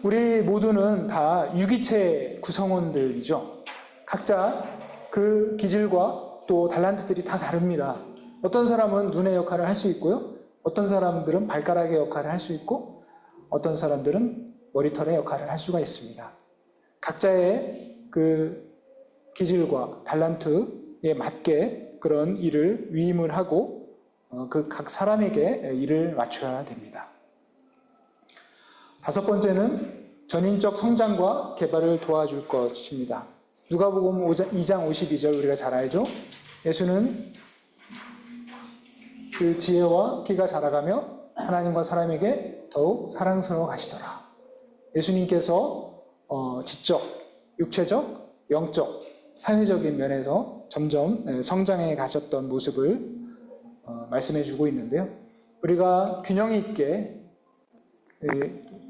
우리 모두는 다 유기체 구성원들이죠. 각자 그 기질과 또 달란트들이 다 다릅니다. 어떤 사람은 눈의 역할을 할 수 있고요. 어떤 사람들은 발가락의 역할을 할 수 있고 어떤 사람들은 머리털의 역할을 할 수가 있습니다. 각자의 그 기질과 달란트에 맞게 그런 일을 위임을 하고 그 각 사람에게 일을 맞춰야 됩니다. 다섯 번째는 전인적 성장과 개발을 도와줄 것입니다. 누가복음 2장 52절 우리가 잘 알죠? 예수는 그 지혜와 키가 자라가며 하나님과 사람에게 더욱 사랑스러워 가시더라. 예수님께서 지적, 육체적, 영적, 사회적인 면에서 점점 성장해 가셨던 모습을 말씀해 주고 있는데요. 우리가 균형 있게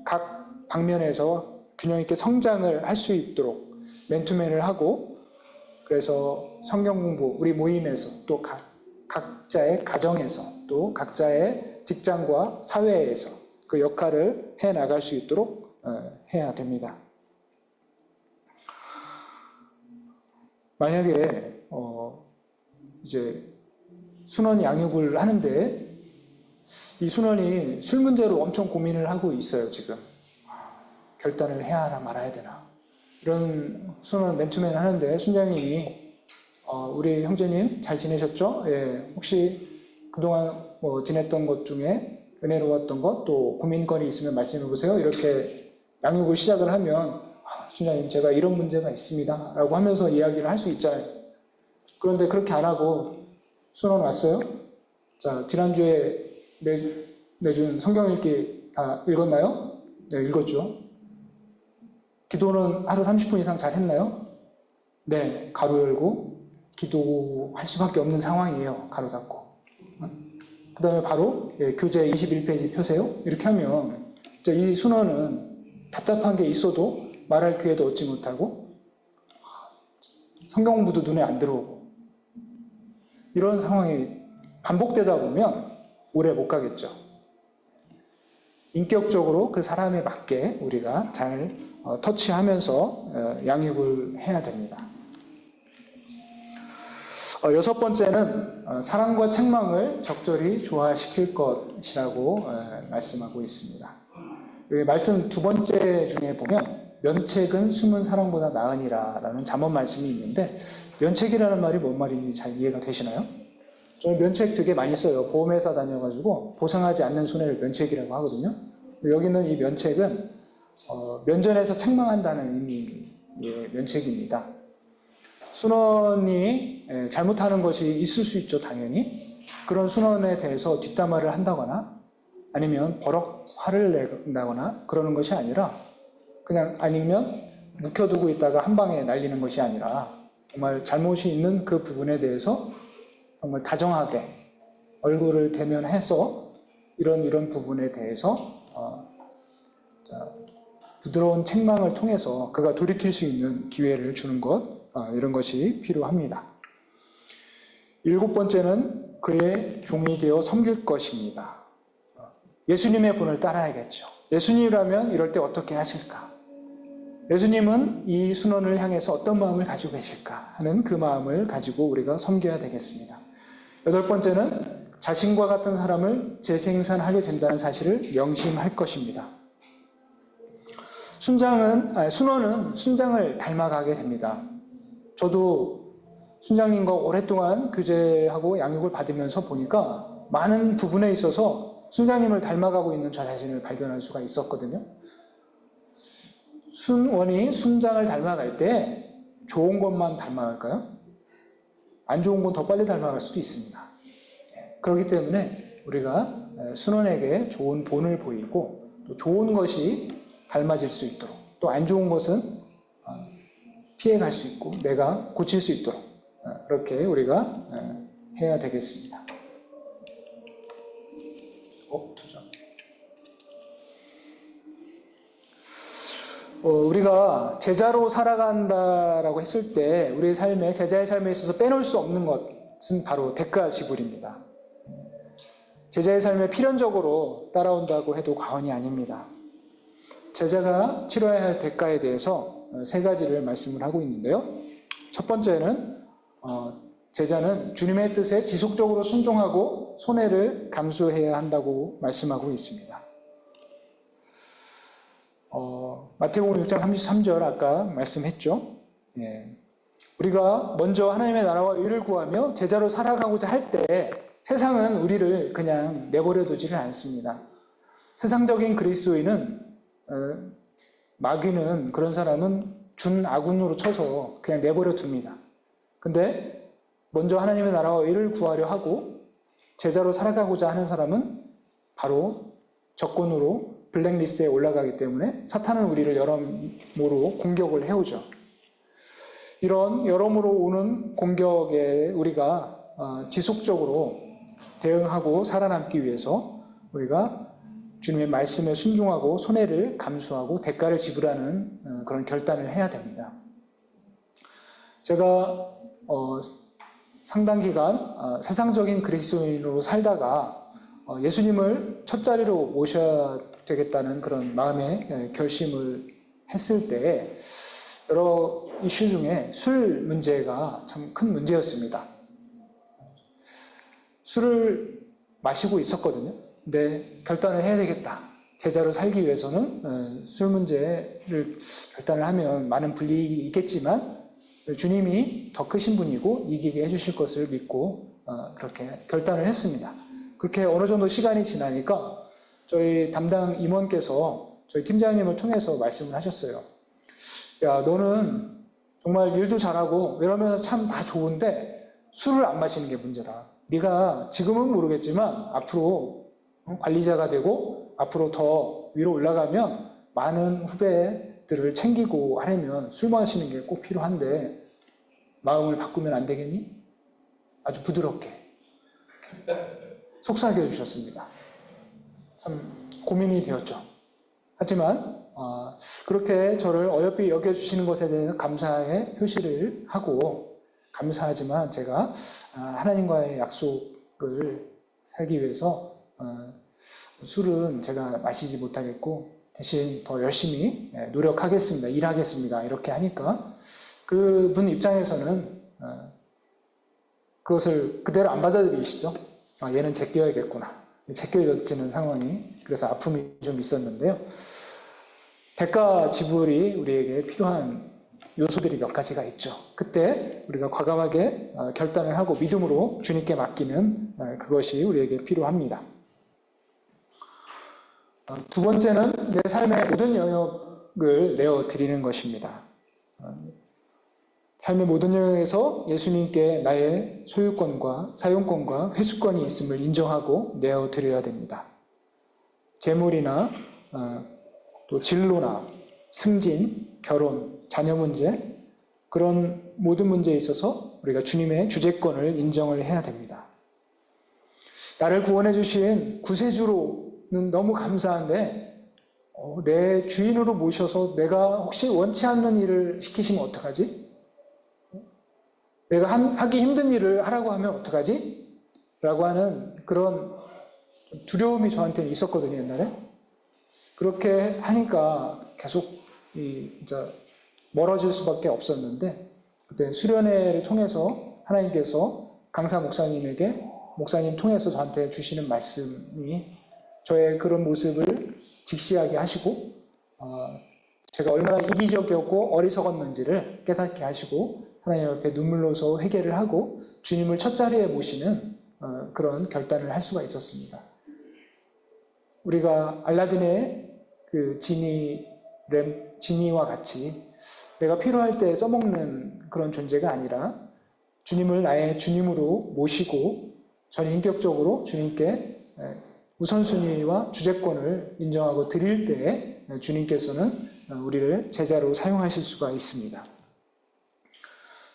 각 방면에서 균형 있게 성장을 할 수 있도록 맨투맨을 하고 그래서 성경 공부, 우리 모임에서 또 각자의 가정에서 또 각자의 직장과 사회에서 그 역할을 해 나갈 수 있도록 해야 됩니다. 만약에 이제 순원 양육을 하는데 이 순원이 술 문제로 엄청 고민을 하고 있어요. 지금 결단을 해야 하나 말아야 되나 이런 순원 맨투맨 하는데 순장님이 우리 형제님 잘 지내셨죠? 예, 혹시 그동안 지냈던 것 중에 은혜로웠던 것 또 고민거리 있으면 말씀해 보세요. 이렇게 양육을 시작을 하면 순장님 제가 이런 문제가 있습니다 라고 하면서 이야기를 할 수 있잖아요. 그런데 그렇게 안 하고 순원 왔어요? 자, 지난주에 내준 성경 읽기 다 읽었나요? 네, 읽었죠. 기도는 하루 30분 이상 잘 했나요? 네, 가로 열고 기도할 수밖에 없는 상황이에요. 가로 닫고. 그 다음에 바로 교재 21페이지 펴세요. 이렇게 하면 이 순원은 답답한 게 있어도 말할 기회도 얻지 못하고 성경 공부도 눈에 안 들어오고 이런 상황이 반복되다 보면 오래 못 가겠죠. 인격적으로 그 사람에 맞게 우리가 잘 터치하면서 양육을 해야 됩니다. 여섯 번째는 사랑과 책망을 적절히 조화시킬 것이라고 말씀하고 있습니다. 여기 말씀 두 번째 중에 보면 면책은 숨은 사랑보다 나으니라 라는 잠언 말씀이 있는데 면책이라는 말이 뭔 말인지 잘 이해가 되시나요? 저는 면책 되게 많이 써요. 보험회사 다녀가지고 보상하지 않는 손해를 면책이라고 하거든요. 여기는 이 면책은 면전에서 책망한다는 의미의 면책입니다. 순원이 잘못하는 것이 있을 수 있죠, 당연히. 그런 순원에 대해서 뒷담화를 한다거나 아니면 버럭 화를 낸다거나 그러는 것이 아니라 그냥 아니면 묵혀두고 있다가 한 방에 날리는 것이 아니라 정말 잘못이 있는 그 부분에 대해서 정말 다정하게 얼굴을 대면해서 이런 부분에 대해서 부드러운 책망을 통해서 그가 돌이킬 수 있는 기회를 주는 것, 이런 것이 필요합니다. 일곱 번째는 그의 종이 되어 섬길 것입니다. 예수님의 본을 따라야겠죠. 예수님이라면 이럴 때 어떻게 하실까? 예수님은 이 순원을 향해서 어떤 마음을 가지고 계실까 하는 그 마음을 가지고 우리가 섬겨야 되겠습니다. 여덟 번째는 자신과 같은 사람을 재생산하게 된다는 사실을 명심할 것입니다. 순원은 순장을 닮아가게 됩니다. 저도 순장님과 오랫동안 교제하고 양육을 받으면서 보니까 많은 부분에 있어서 순장님을 닮아가고 있는 저 자신을 발견할 수가 있었거든요. 순원이 순장을 닮아갈 때 좋은 것만 닮아갈까요? 안 좋은 건 더 빨리 닮아갈 수도 있습니다. 그렇기 때문에 우리가 순원에게 좋은 본을 보이고 또 좋은 것이 닮아질 수 있도록 또 안 좋은 것은 피해갈 수 있고 내가 고칠 수 있도록 그렇게 우리가 해야 되겠습니다. 두 장. 우리가 제자로 살아간다라고 했을 때 우리의 삶에 제자의 삶에 있어서 빼놓을 수 없는 것은 바로 대가 지불입니다. 제자의 삶에 필연적으로 따라온다고 해도 과언이 아닙니다. 제자가 치러야 할 대가에 대해서 세 가지를 말씀을 하고 있는데요. 첫 번째는 제자는 주님의 뜻에 지속적으로 순종하고 손해를 감수해야 한다고 말씀하고 있습니다. 마태복음 6장 33절 아까 말씀했죠. 예. 우리가 먼저 하나님의 나라와 의를 구하며 제자로 살아가고자 할 때 세상은 우리를 그냥 내버려 두지를 않습니다. 세상적인 그리스도인은 마귀는 그런 사람은 준아군으로 쳐서 그냥 내버려 둡니다. 근데 먼저 하나님의 나라와 의를 구하려 하고 제자로 살아가고자 하는 사람은 바로 적군으로 블랙리스트에 올라가기 때문에 사탄은 우리를 여러모로 공격을 해오죠. 이런 여러모로 오는 공격에 우리가 지속적으로 대응하고 살아남기 위해서 우리가 주님의 말씀에 순종하고 손해를 감수하고 대가를 지불하는 그런 결단을 해야 됩니다. 제가 상당 기간 세상적인 그리스도인으로 살다가 예수님을 첫 자리로 모셔야 되겠다는 그런 마음의 결심을 했을 때 여러 이슈 중에 술 문제가 참 큰 문제였습니다. 술을 마시고 있었거든요. 근데 결단을 해야 되겠다. 제자로 살기 위해서는 술 문제를 결단을 하면 많은 불이익이 있겠지만 주님이 더 크신 분이고 이기게 해주실 것을 믿고 그렇게 결단을 했습니다. 그렇게 어느 정도 시간이 지나니까 저희 담당 임원께서 저희 팀장님을 통해서 말씀을 하셨어요. 야, 너는 정말 일도 잘하고 이러면서 참 다 좋은데 술을 안 마시는 게 문제다. 네가 지금은 모르겠지만 앞으로 관리자가 되고 앞으로 더 위로 올라가면 많은 후배들을 챙기고 하려면 술 마시는 게 꼭 필요한데 마음을 바꾸면 안 되겠니? 아주 부드럽게 속삭여 주셨습니다. 참 고민이 되었죠. 하지만 그렇게 저를 어여삐 여겨주시는 것에 대해서 감사의 표시를 하고, 감사하지만 제가 하나님과의 약속을 살기 위해서 술은 제가 마시지 못하겠고 대신 더 열심히 노력하겠습니다. 일하겠습니다. 이렇게 하니까 그분 입장에서는 그것을 그대로 안 받아들이시죠. 얘는 제껴야겠구나. 제껴지는 상황이, 그래서 아픔이 좀 있었는데요. 대가 지불이 우리에게 필요한 요소들이 몇 가지가 있죠. 그때 우리가 과감하게 결단을 하고 믿음으로 주님께 맡기는 그것이 우리에게 필요합니다. 두 번째는 내 삶의 모든 영역을 내어드리는 것입니다. 삶의 모든 영역에서 예수님께 나의 소유권과 사용권과 회수권이 있음을 인정하고 내어드려야 됩니다. 재물이나 또 진로나 승진, 결혼, 자녀 문제, 그런 모든 문제에 있어서 우리가 주님의 주재권을 인정을 해야 됩니다. 나를 구원해 주신 구세주로는 너무 감사한데 내 주인으로 모셔서 내가 혹시 원치 않는 일을 시키시면 어떡하지? 내가 하기 힘든 일을 하라고 하면 어떡하지? 라고 하는 그런 두려움이 저한테는 있었거든요, 옛날에. 그렇게 하니까 계속 진짜 멀어질 수밖에 없었는데, 그때 수련회를 통해서 하나님께서 강사 목사님에게, 목사님 통해서 저한테 주시는 말씀이 저의 그런 모습을 직시하게 하시고, 제가 얼마나 이기적이었고 어리석었는지를 깨닫게 하시고, 하나님 앞에 눈물로서 회개를 하고 주님을 첫 자리에 모시는 그런 결단을 할 수가 있었습니다. 우리가 알라딘의 그 지니와 같이 내가 필요할 때 써먹는 그런 존재가 아니라 주님을 나의 주님으로 모시고 전인격적으로 주님께 우선순위와 주재권을 인정하고 드릴 때 주님께서는 우리를 제자로 사용하실 수가 있습니다.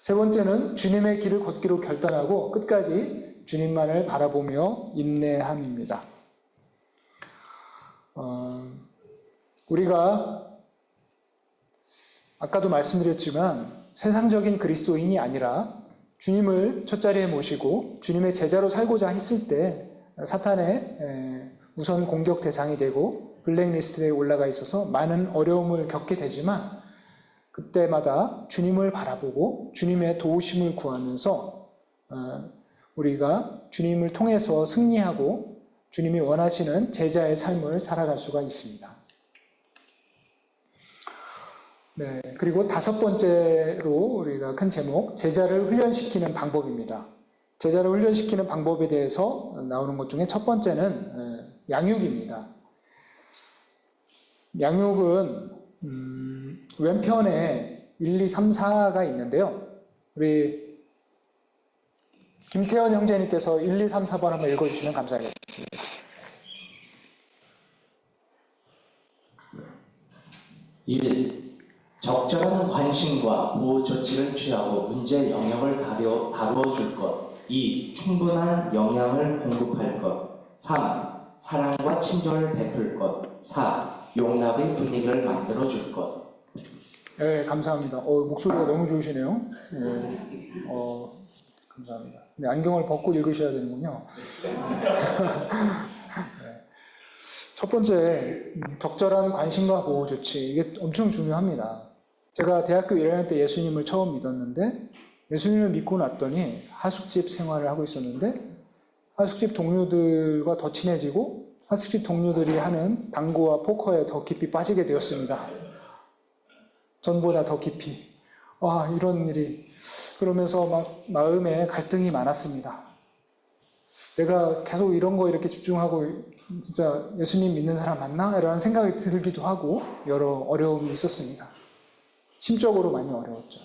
세 번째는 주님의 길을 걷기로 결단하고 끝까지 주님만을 바라보며 인내함입니다. 우리가 아까도 말씀드렸지만 세상적인 그리스도인이 아니라 주님을 첫자리에 모시고 주님의 제자로 살고자 했을 때 사탄의 우선 공격 대상이 되고 블랙리스트에 올라가 있어서 많은 어려움을 겪게 되지만, 그때마다 주님을 바라보고 주님의 도우심을 구하면서 우리가 주님을 통해서 승리하고 주님이 원하시는 제자의 삶을 살아갈 수가 있습니다. 네, 그리고 다섯 번째로 우리가 큰 제목, 제자를 훈련시키는 방법입니다. 제자를 훈련시키는 방법에 대해서 나오는 것 중에 첫 번째는 양육입니다. 양육은 왼편에 1, 2, 3, 4가 있는데요. 우리 김태현 형제님께서 1, 2, 3, 4번 한번 읽어주시면 감사하겠습니다. 1. 적절한 관심과 보호 조치를 취하고 문제 영역을 다루어 줄 것. 2. 충분한 영양을 공급할 것. 3. 사랑과 친절을 베풀 것. 4. 용납의 분위기를 만들어 줄 것. 네, 감사합니다. 목소리가 너무 좋으시네요. 네, 감사합니다. 네, 안경을 벗고 읽으셔야 되는군요. 네. 첫 번째, 적절한 관심과 보호 조치. 이게 엄청 중요합니다. 제가 대학교 1학년 때 예수님을 처음 믿었는데, 예수님을 믿고 났더니 하숙집 생활을 하고 있었는데, 하숙집 동료들과 더 친해지고 하숙집 동료들이 하는 당구와 포커에 더 깊이 빠지게 되었습니다. 전보다 더 깊이. 이런 일이. 그러면서 막 마음에 갈등이 많았습니다. 내가 계속 이런 거 이렇게 집중하고 진짜 예수님 믿는 사람 맞나? 이런 생각이 들기도 하고 여러 어려움이 있었습니다. 심적으로 많이 어려웠죠.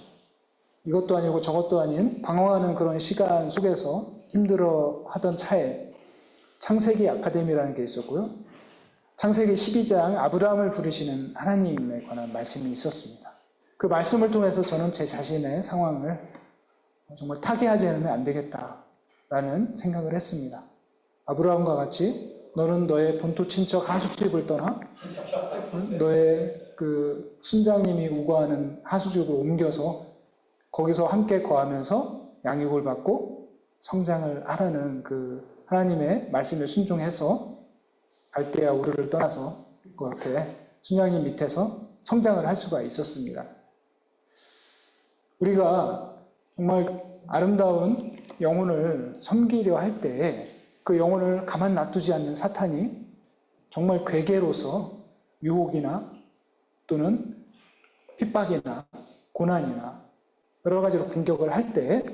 이것도 아니고 저것도 아닌 방황하는 그런 시간 속에서 힘들어하던 차에 창세기 아카데미라는 게 있었고요. 창세기 12장 아브라함을 부르시는 하나님에 관한 말씀이 있었습니다. 그 말씀을 통해서 저는 제 자신의 상황을 정말 타계하지 않으면 안 되겠다라는 생각을 했습니다. 아브라함과 같이 너는 너의 본토 친척 하수집을 떠나 너의 그 순장님이 우거하는 하수집으로 옮겨서 거기서 함께 거하면서 양육을 받고 성장을 하라는 그 하나님의 말씀에 순종해서 갈대아 우르를 떠나서 그렇게 순장님 밑에서 성장을 할 수가 있었습니다. 우리가 정말 아름다운 영혼을 섬기려 할 때 그 영혼을 가만 놔두지 않는 사탄이 정말 괴계로서 유혹이나 또는 핍박이나 고난이나 여러 가지로 공격을 할 때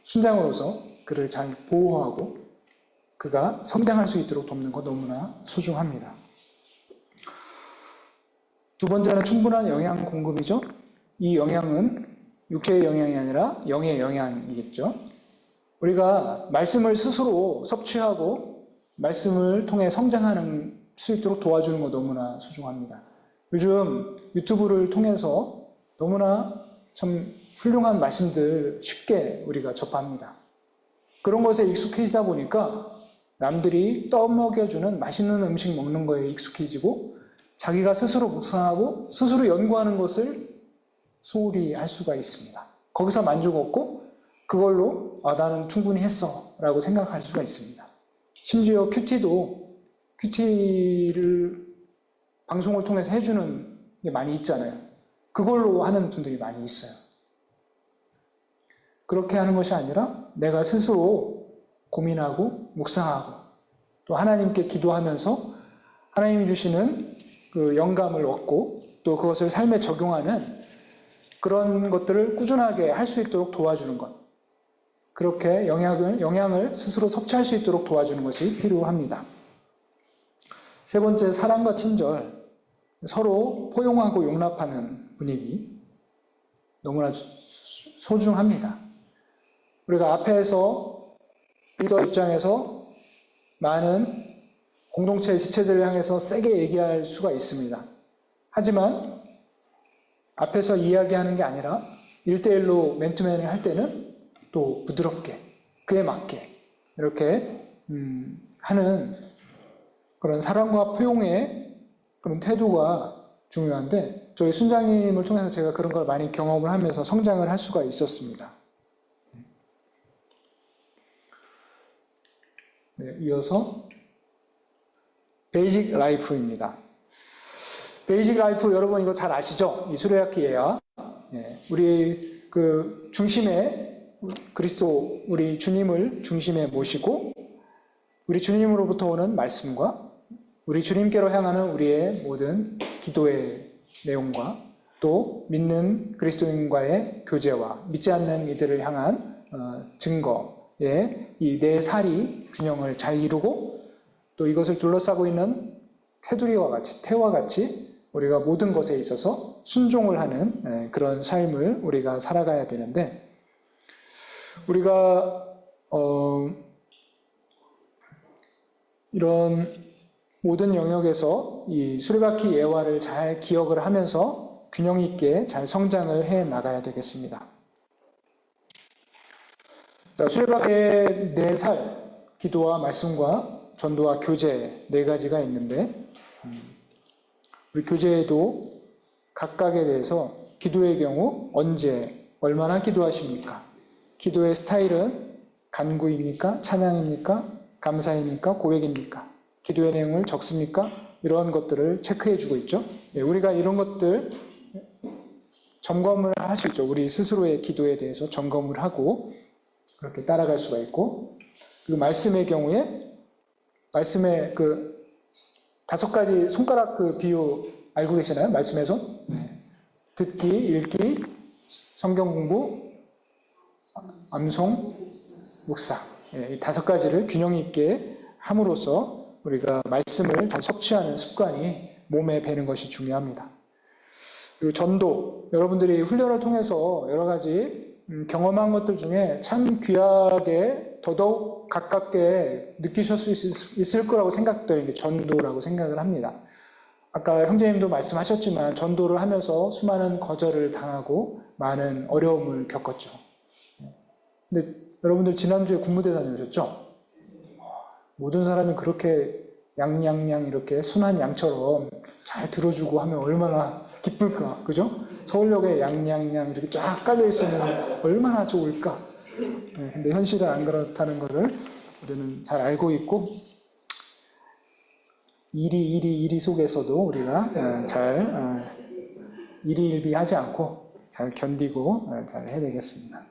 순장으로서 그를 잘 보호하고 그가 성장할 수 있도록 돕는 것 너무나 소중합니다. 두 번째는 충분한 영양 공급이죠. 이 영양은 육체의 영양이 아니라 영의 영양이겠죠. 우리가 말씀을 스스로 섭취하고 말씀을 통해 성장하는 수 있도록 도와주는 것 너무나 소중합니다. 요즘 유튜브를 통해서 너무나 참 훌륭한 말씀들 쉽게 우리가 접합니다. 그런 것에 익숙해지다 보니까 남들이 떠먹여주는 맛있는 음식 먹는 거에 익숙해지고 자기가 스스로 묵상하고 스스로 연구하는 것을 소홀히 할 수가 있습니다. 거기서 만족 얻고 그걸로 나는 충분히 했어 라고 생각할 수가 있습니다. 심지어 큐티를 방송을 통해서 해주는 게 많이 있잖아요. 그걸로 하는 분들이 많이 있어요. 그렇게 하는 것이 아니라 내가 스스로 고민하고 묵상하고 또 하나님께 기도하면서 하나님이 주시는 그 영감을 얻고 또 그것을 삶에 적용하는 그런 것들을 꾸준하게 할 수 있도록 도와주는 것. 그렇게 영양을 스스로 섭취할 수 있도록 도와주는 것이 필요합니다. 세 번째, 사랑과 친절. 서로 포용하고 용납하는 분위기. 너무나 소중합니다. 우리가 앞에서 리더 입장에서 많은 공동체 지체들을 향해서 세게 얘기할 수가 있습니다. 하지만 앞에서 이야기하는 게 아니라 1대1로 맨투맨을 할 때는 또 부드럽게 그에 맞게 이렇게 하는 그런 사랑과 포용의 그런 태도가 중요한데 저희 순장님을 통해서 제가 그런 걸 많이 경험을 하면서 성장을 할 수가 있었습니다. 네, 이어서 베이직 라이프입니다. 베이직 라이프 여러분 이거 잘 아시죠? 이 수레바퀴 예화. 네, 우리 그 중심에 그리스도 우리 주님을 중심에 모시고 우리 주님으로부터 오는 말씀과 우리 주님께로 향하는 우리의 모든 기도의 내용과 또 믿는 그리스도인과의 교제와 믿지 않는 이들을 향한 증거의 이 네 살이 균형을 잘 이루고 또 이것을 둘러싸고 있는 태와 같이 우리가 모든 것에 있어서 순종을 하는 그런 삶을 우리가 살아가야 되는데 우리가 이런 모든 영역에서 이 수레바퀴 예화를 잘 기억을 하면서 균형 있게 잘 성장을 해 나가야 되겠습니다. 자, 수레바퀴의 4살, 기도와 말씀과 전도와 교제 4가지가 있는데 우리 교제에도 각각에 대해서 기도의 경우 언제, 얼마나 기도하십니까? 기도의 스타일은 간구입니까? 찬양입니까? 감사입니까? 고백입니까? 기도의 내용을 적습니까? 이런 것들을 체크해주고 있죠. 네, 우리가 이런 것들 점검을 할 수 있죠. 우리 스스로의 기도에 대해서 점검을 하고 그렇게 따라갈 수가 있고 그리고 말씀의 경우에 말씀의 그 5가지 손가락 그 비유 알고 계시나요? 말씀에서? 네. 듣기, 읽기, 성경 공부, 암송, 묵상. 이 5가지를 균형 있게 함으로써 우리가 말씀을 잘 섭취하는 습관이 몸에 배는 것이 중요합니다. 그리고 전도, 여러분들이 훈련을 통해서 여러 가지 경험한 것들 중에 참 귀하게 더더욱 가깝게 느끼실 수 있을 거라고 생각되는 게 전도라고 생각을 합니다. 아까 형제님도 말씀하셨지만 전도를 하면서 수많은 거절을 당하고 많은 어려움을 겪었죠. 근데 여러분들 지난주에 군부대 다녀오셨죠? 모든 사람이 그렇게 양양양 이렇게 순한 양처럼 잘 들어주고 하면 얼마나 기쁠까, 그죠? 서울역에 양양양 이렇게 쫙 깔려 있으면 얼마나 좋을까. 네, 근데 현실은 안 그렇다는 것을 우리는 잘 알고 있고, 일이 속에서도 우리가 잘 일희일비하지 않고 잘 견디고 잘 해야 되겠습니다.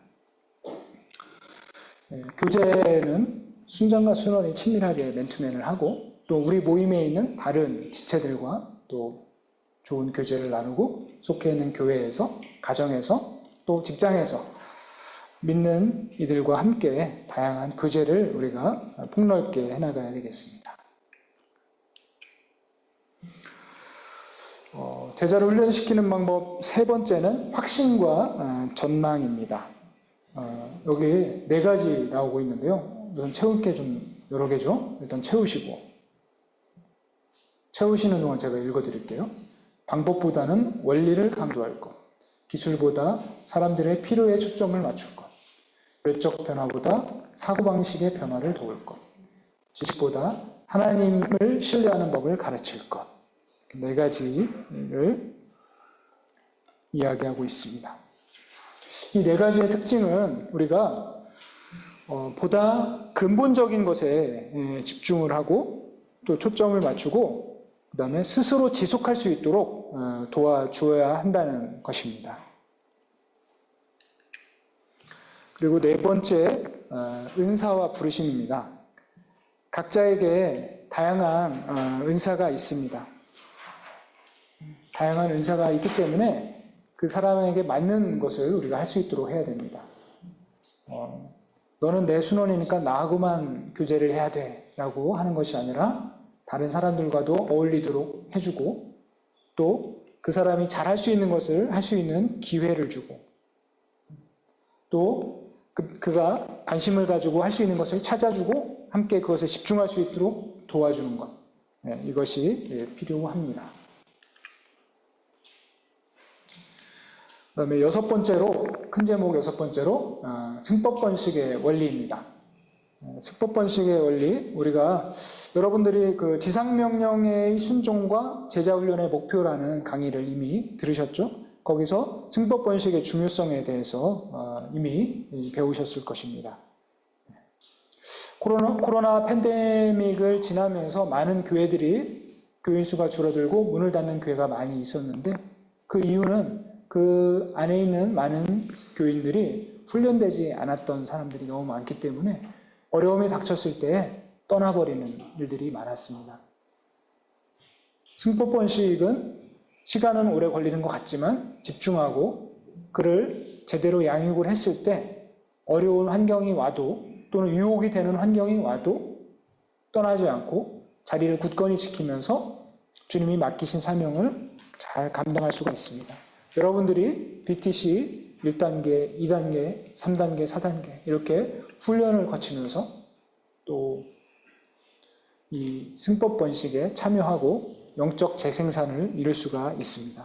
교제는 순장과 순원이 친밀하게 맨투맨을 하고, 또 우리 모임에 있는 다른 지체들과 또 좋은 교제를 나누고, 속해 있는 교회에서, 가정에서, 또 직장에서 믿는 이들과 함께 다양한 교제를 우리가 폭넓게 해나가야 되겠습니다. 제자를 훈련시키는 방법 세 번째는 확신과 전망입니다. 여기 4가지 나오고 있는데요. 우선 채울 게 좀 여러 개죠. 일단 채우시고, 채우시는 동안 제가 읽어드릴게요. 방법보다는 원리를 강조할 것, 기술보다 사람들의 필요에 초점을 맞출 것, 외적 변화보다 사고방식의 변화를 도울 것, 지식보다 하나님을 신뢰하는 법을 가르칠 것. 4가지를 이야기하고 있습니다. 이 4가지의 특징은 우리가 보다 근본적인 것에 집중을 하고 또 초점을 맞추고, 그 다음에 스스로 지속할 수 있도록 도와주어야 한다는 것입니다. 그리고 4번째, 은사와 부르심입니다. 각자에게 다양한 은사가 있습니다. 다양한 은사가 있기 때문에 그 사람에게 맞는 것을 우리가 할 수 있도록 해야 됩니다. 너는 내 순원이니까 나하고만 교제를 해야 돼 라고 하는 것이 아니라, 다른 사람들과도 어울리도록 해주고, 또 그 사람이 잘할 수 있는 것을 할 수 있는 기회를 주고, 또 그가 관심을 가지고 할 수 있는 것을 찾아주고 함께 그것에 집중할 수 있도록 도와주는 것, 이것이 필요합니다. 그 다음에 6번째로, 큰 제목 6번째로 승법번식의 원리입니다. 승법번식의 원리, 우리가 여러분들이 그 지상명령의 순종과 제자훈련의 목표라는 강의를 이미 들으셨죠? 거기서 승법번식의 중요성에 대해서 이미 배우셨을 것입니다. 코로나 팬데믹을 지나면서 많은 교회들이 교인 수가 줄어들고 문을 닫는 교회가 많이 있었는데, 그 이유는 그 안에 있는 많은 교인들이 훈련되지 않았던 사람들이 너무 많기 때문에 어려움이 닥쳤을 때 떠나버리는 일들이 많았습니다. 승법번식은 시간은 오래 걸리는 것 같지만 집중하고 그를 제대로 양육을 했을 때 어려운 환경이 와도, 또는 유혹이 되는 환경이 와도 떠나지 않고 자리를 굳건히 지키면서 주님이 맡기신 사명을 잘 감당할 수가 있습니다. 여러분들이 BTC 1단계, 2단계, 3단계, 4단계 이렇게 훈련을 거치면서 또 이 승법 번식에 참여하고 영적 재생산을 이룰 수가 있습니다.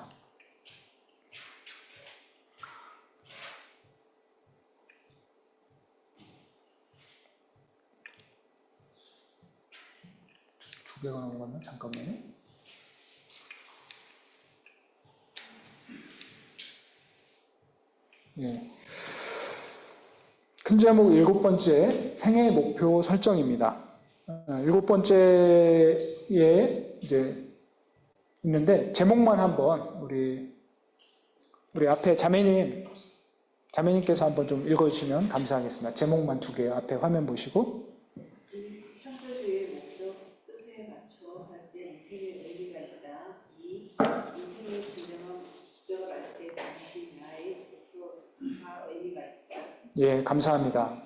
두 개가 넘어갔나? 잠깐만요. 예. 큰 제목 7번째, 생애 목표 설정입니다. 7번째에 이제 있는데, 제목만 한번 우리 앞에 자매님께서 한번 좀 읽어주시면 감사하겠습니다. 제목만 2개 앞에 화면 보시고. 창조주의 목적, 뜻에 맞춰 살 때 인생의 의미가 있다. 2. 인생의 진정한 목적을 알 때 당시 나의 목표가 의미가 있다. 예, 감사합니다.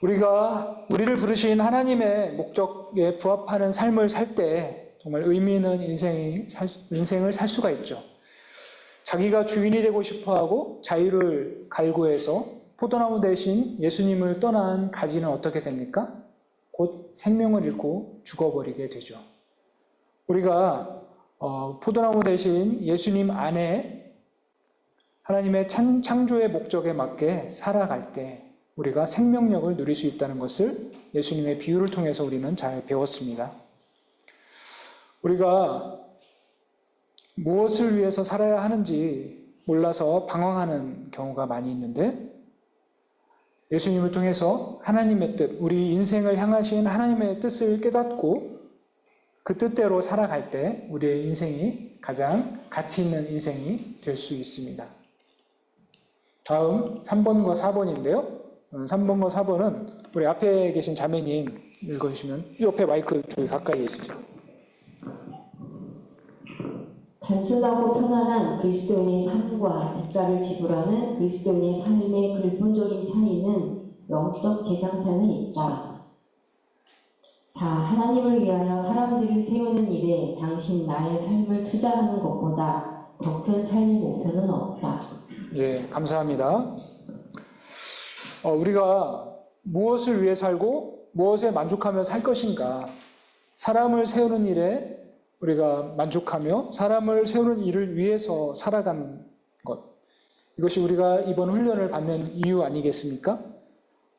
우리를 부르신 하나님의 목적에 부합하는 삶을 살 때 정말 의미 있는 인생을 살 수가 있죠. 자기가 주인이 되고 싶어하고 자유를 갈구해서 포도나무 대신 예수님을 떠난 가지는 어떻게 됩니까? 곧 생명을 잃고 죽어버리게 되죠. 우리가 포도나무 대신 예수님 안에 하나님의 창조의 목적에 맞게 살아갈 때 우리가 생명력을 누릴 수 있다는 것을 예수님의 비유를 통해서 우리는 잘 배웠습니다. 우리가 무엇을 위해서 살아야 하는지 몰라서 방황하는 경우가 많이 있는데 예수님을 통해서 하나님의 뜻, 우리 인생을 향하신 하나님의 뜻을 깨닫고 그 뜻대로 살아갈 때 우리의 인생이 가장 가치 있는 인생이 될 수 있습니다. 다음 3번과 4번인데요. 3번과 4번은 우리 앞에 계신 자매님 읽어주시면 옆에 마이크 저기 가까이에 있습니다. 단순하고 편안한 그리스도인의 삶과 대가를 지불하는 그리스도인의 삶의 근본적인 차이는 영적 재상산에 있다. 4. 하나님을 위하여 사람들을 세우는 일에 당신 나의 삶을 투자하는 것보다 더 큰 삶의 목표는 없다. 예, 감사합니다. 우리가 무엇을 위해 살고 무엇에 만족하며 살 것인가? 사람을 세우는 일에 우리가 만족하며 사람을 세우는 일을 위해서 살아간 것. 이것이 우리가 이번 훈련을 받는 이유 아니겠습니까?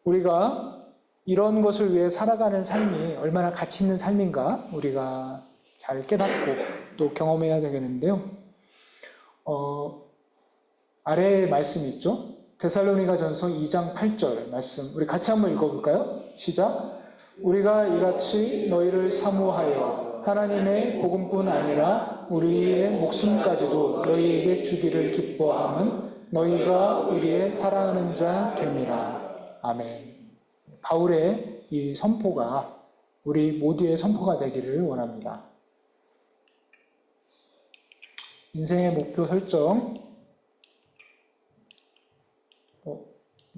우리가 이런 것을 위해 살아가는 삶이 얼마나 가치 있는 삶인가 우리가 잘 깨닫고 또 경험해야 되겠는데요. 아래에 말씀이 있죠? 데살로니가전서 2장 8절 말씀 우리 같이 한번 읽어볼까요? 시작! 우리가 이같이 너희를 사모하여 하나님의 복음뿐 아니라 우리의 목숨까지도 너희에게 주기를 기뻐함은 너희가 우리의 사랑하는 자 됨이라. 아멘. 바울의 이 선포가 우리 모두의 선포가 되기를 원합니다. 인생의 목표 설정.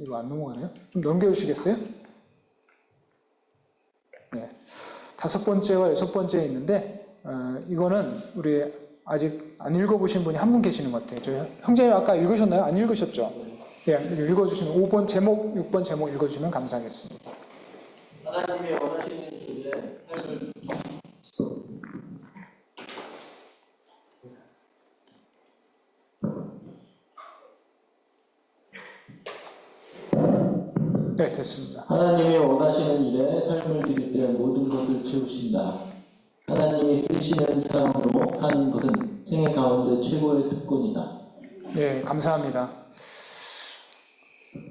이거 안 넘어가네요? 좀 넘겨주시겠어요? 네. 5번째와 6번째에 있는데 이거는 우리 아직 안 읽어보신 분이 한 분 계시는 것 같아요. 저희 형제님 아까 읽으셨나요? 안 읽으셨죠? 네, 읽어주시면 5번 제목, 6번 제목 읽어주시면 감사하겠습니다. 하나님이 원하시는 일에 삶을 네, 됐습니다. 하나님이 원하시는 일에 삶을 드릴 때 모든 것을 채우신다. 하나님이 쓰시는 사람으로 하는 것은 생애 가운데 최고의 특권이다. 네, 감사합니다.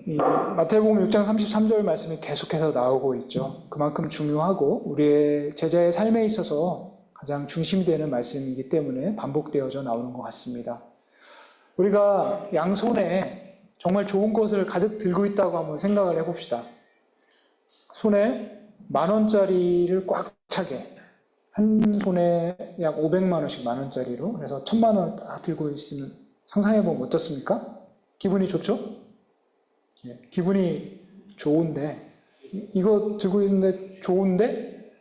이 마태복음 6장 33절 말씀이 계속해서 나오고 있죠. 그만큼 중요하고 우리의 제자의 삶에 있어서 가장 중심이 되는 말씀이기 때문에 반복되어져 나오는 것 같습니다. 우리가 양손에 정말 좋은 것을 가득 들고 있다고 한번 생각을 해봅시다. 손에 10,000원짜리를 꽉 차게 한 손에 약 500만 원씩 10,000원짜리로 그래서 1,000만 원을 딱 들고 있으면 상상해보면 어떻습니까? 기분이 좋죠? 예, 기분이 좋은데 이거 들고 있는데 좋은데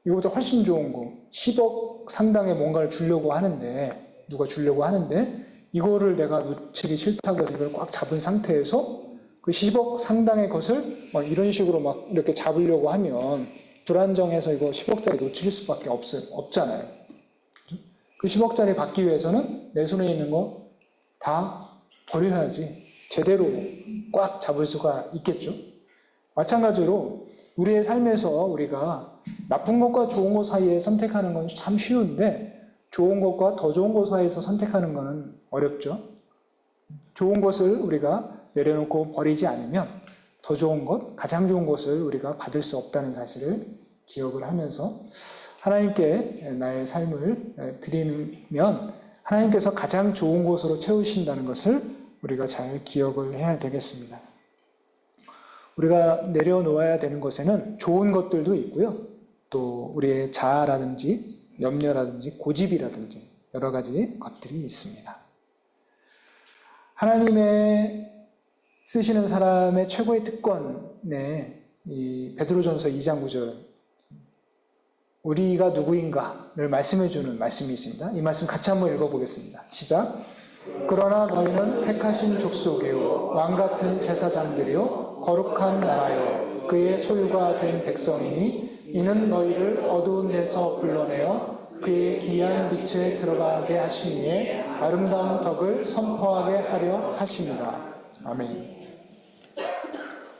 이거보다 훨씬 좋은 거 10억 상당의 뭔가를 주려고 하는데 누가 주려고 하는데 이거를 내가 놓치기 싫다고 이걸 꽉 잡은 상태에서 그 10억 상당의 것을 막 이런 식으로 막 이렇게 잡으려고 하면 불안정해서 이거 10억짜리 놓칠 수밖에 없잖아요. 그 10억짜리 받기 위해서는 내 손에 있는 거 다 버려야지 제대로 꽉 잡을 수가 있겠죠. 마찬가지로 우리의 삶에서 우리가 나쁜 것과 좋은 것 사이에 선택하는 건 참 쉬운데 좋은 것과 더 좋은 것 사이에서 선택하는 것은 어렵죠. 좋은 것을 우리가 내려놓고 버리지 않으면 더 좋은 것, 가장 좋은 것을 우리가 받을 수 없다는 사실을 기억을 하면서 하나님께 나의 삶을 드리면 하나님께서 가장 좋은 것으로 채우신다는 것을 우리가 잘 기억을 해야 되겠습니다. 우리가 내려놓아야 되는 것에는 좋은 것들도 있고요. 또 우리의 자아라든지 염려라든지 고집이라든지 여러 가지 것들이 있습니다. 하나님의 쓰시는 사람의 최고의 특권에 이 베드로전서 2장 9절 우리가 누구인가를 말씀해주는 말씀이 있습니다. 이 말씀 같이 한번 읽어보겠습니다. 시작! 그러나 너희는 택하신 족속이요 왕같은 제사장들이요 거룩한 나라요 그의 소유가 된 백성이니 이는 너희를 어두운 데서 불러내어 그의 귀한 빛에 들어가게 하시니에 아름다운 덕을 선포하게 하려 하십니다. 아멘.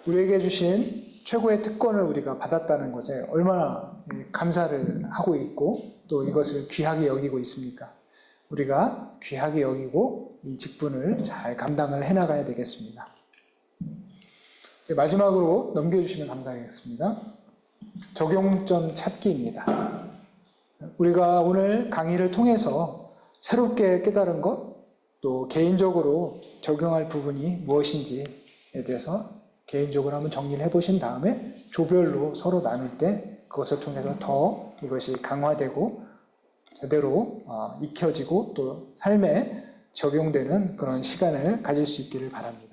우리에게 주신 최고의 특권을 우리가 받았다는 것에 얼마나 감사를 하고 있고 또 이것을 귀하게 여기고 있습니까? 우리가 귀하게 여기고 이 직분을 잘 감당을 해나가야 되겠습니다. 마지막으로 넘겨주시면 감사하겠습니다. 적용점 찾기입니다. 우리가 오늘 강의를 통해서 새롭게 깨달은 것, 또 개인적으로 적용할 부분이 무엇인지에 대해서 개인적으로 한번 정리를 해보신 다음에 조별로 서로 나눌 때 그것을 통해서 더 이것이 강화되고 제대로 익혀지고 또 삶에 적용되는 그런 시간을 가질 수 있기를 바랍니다.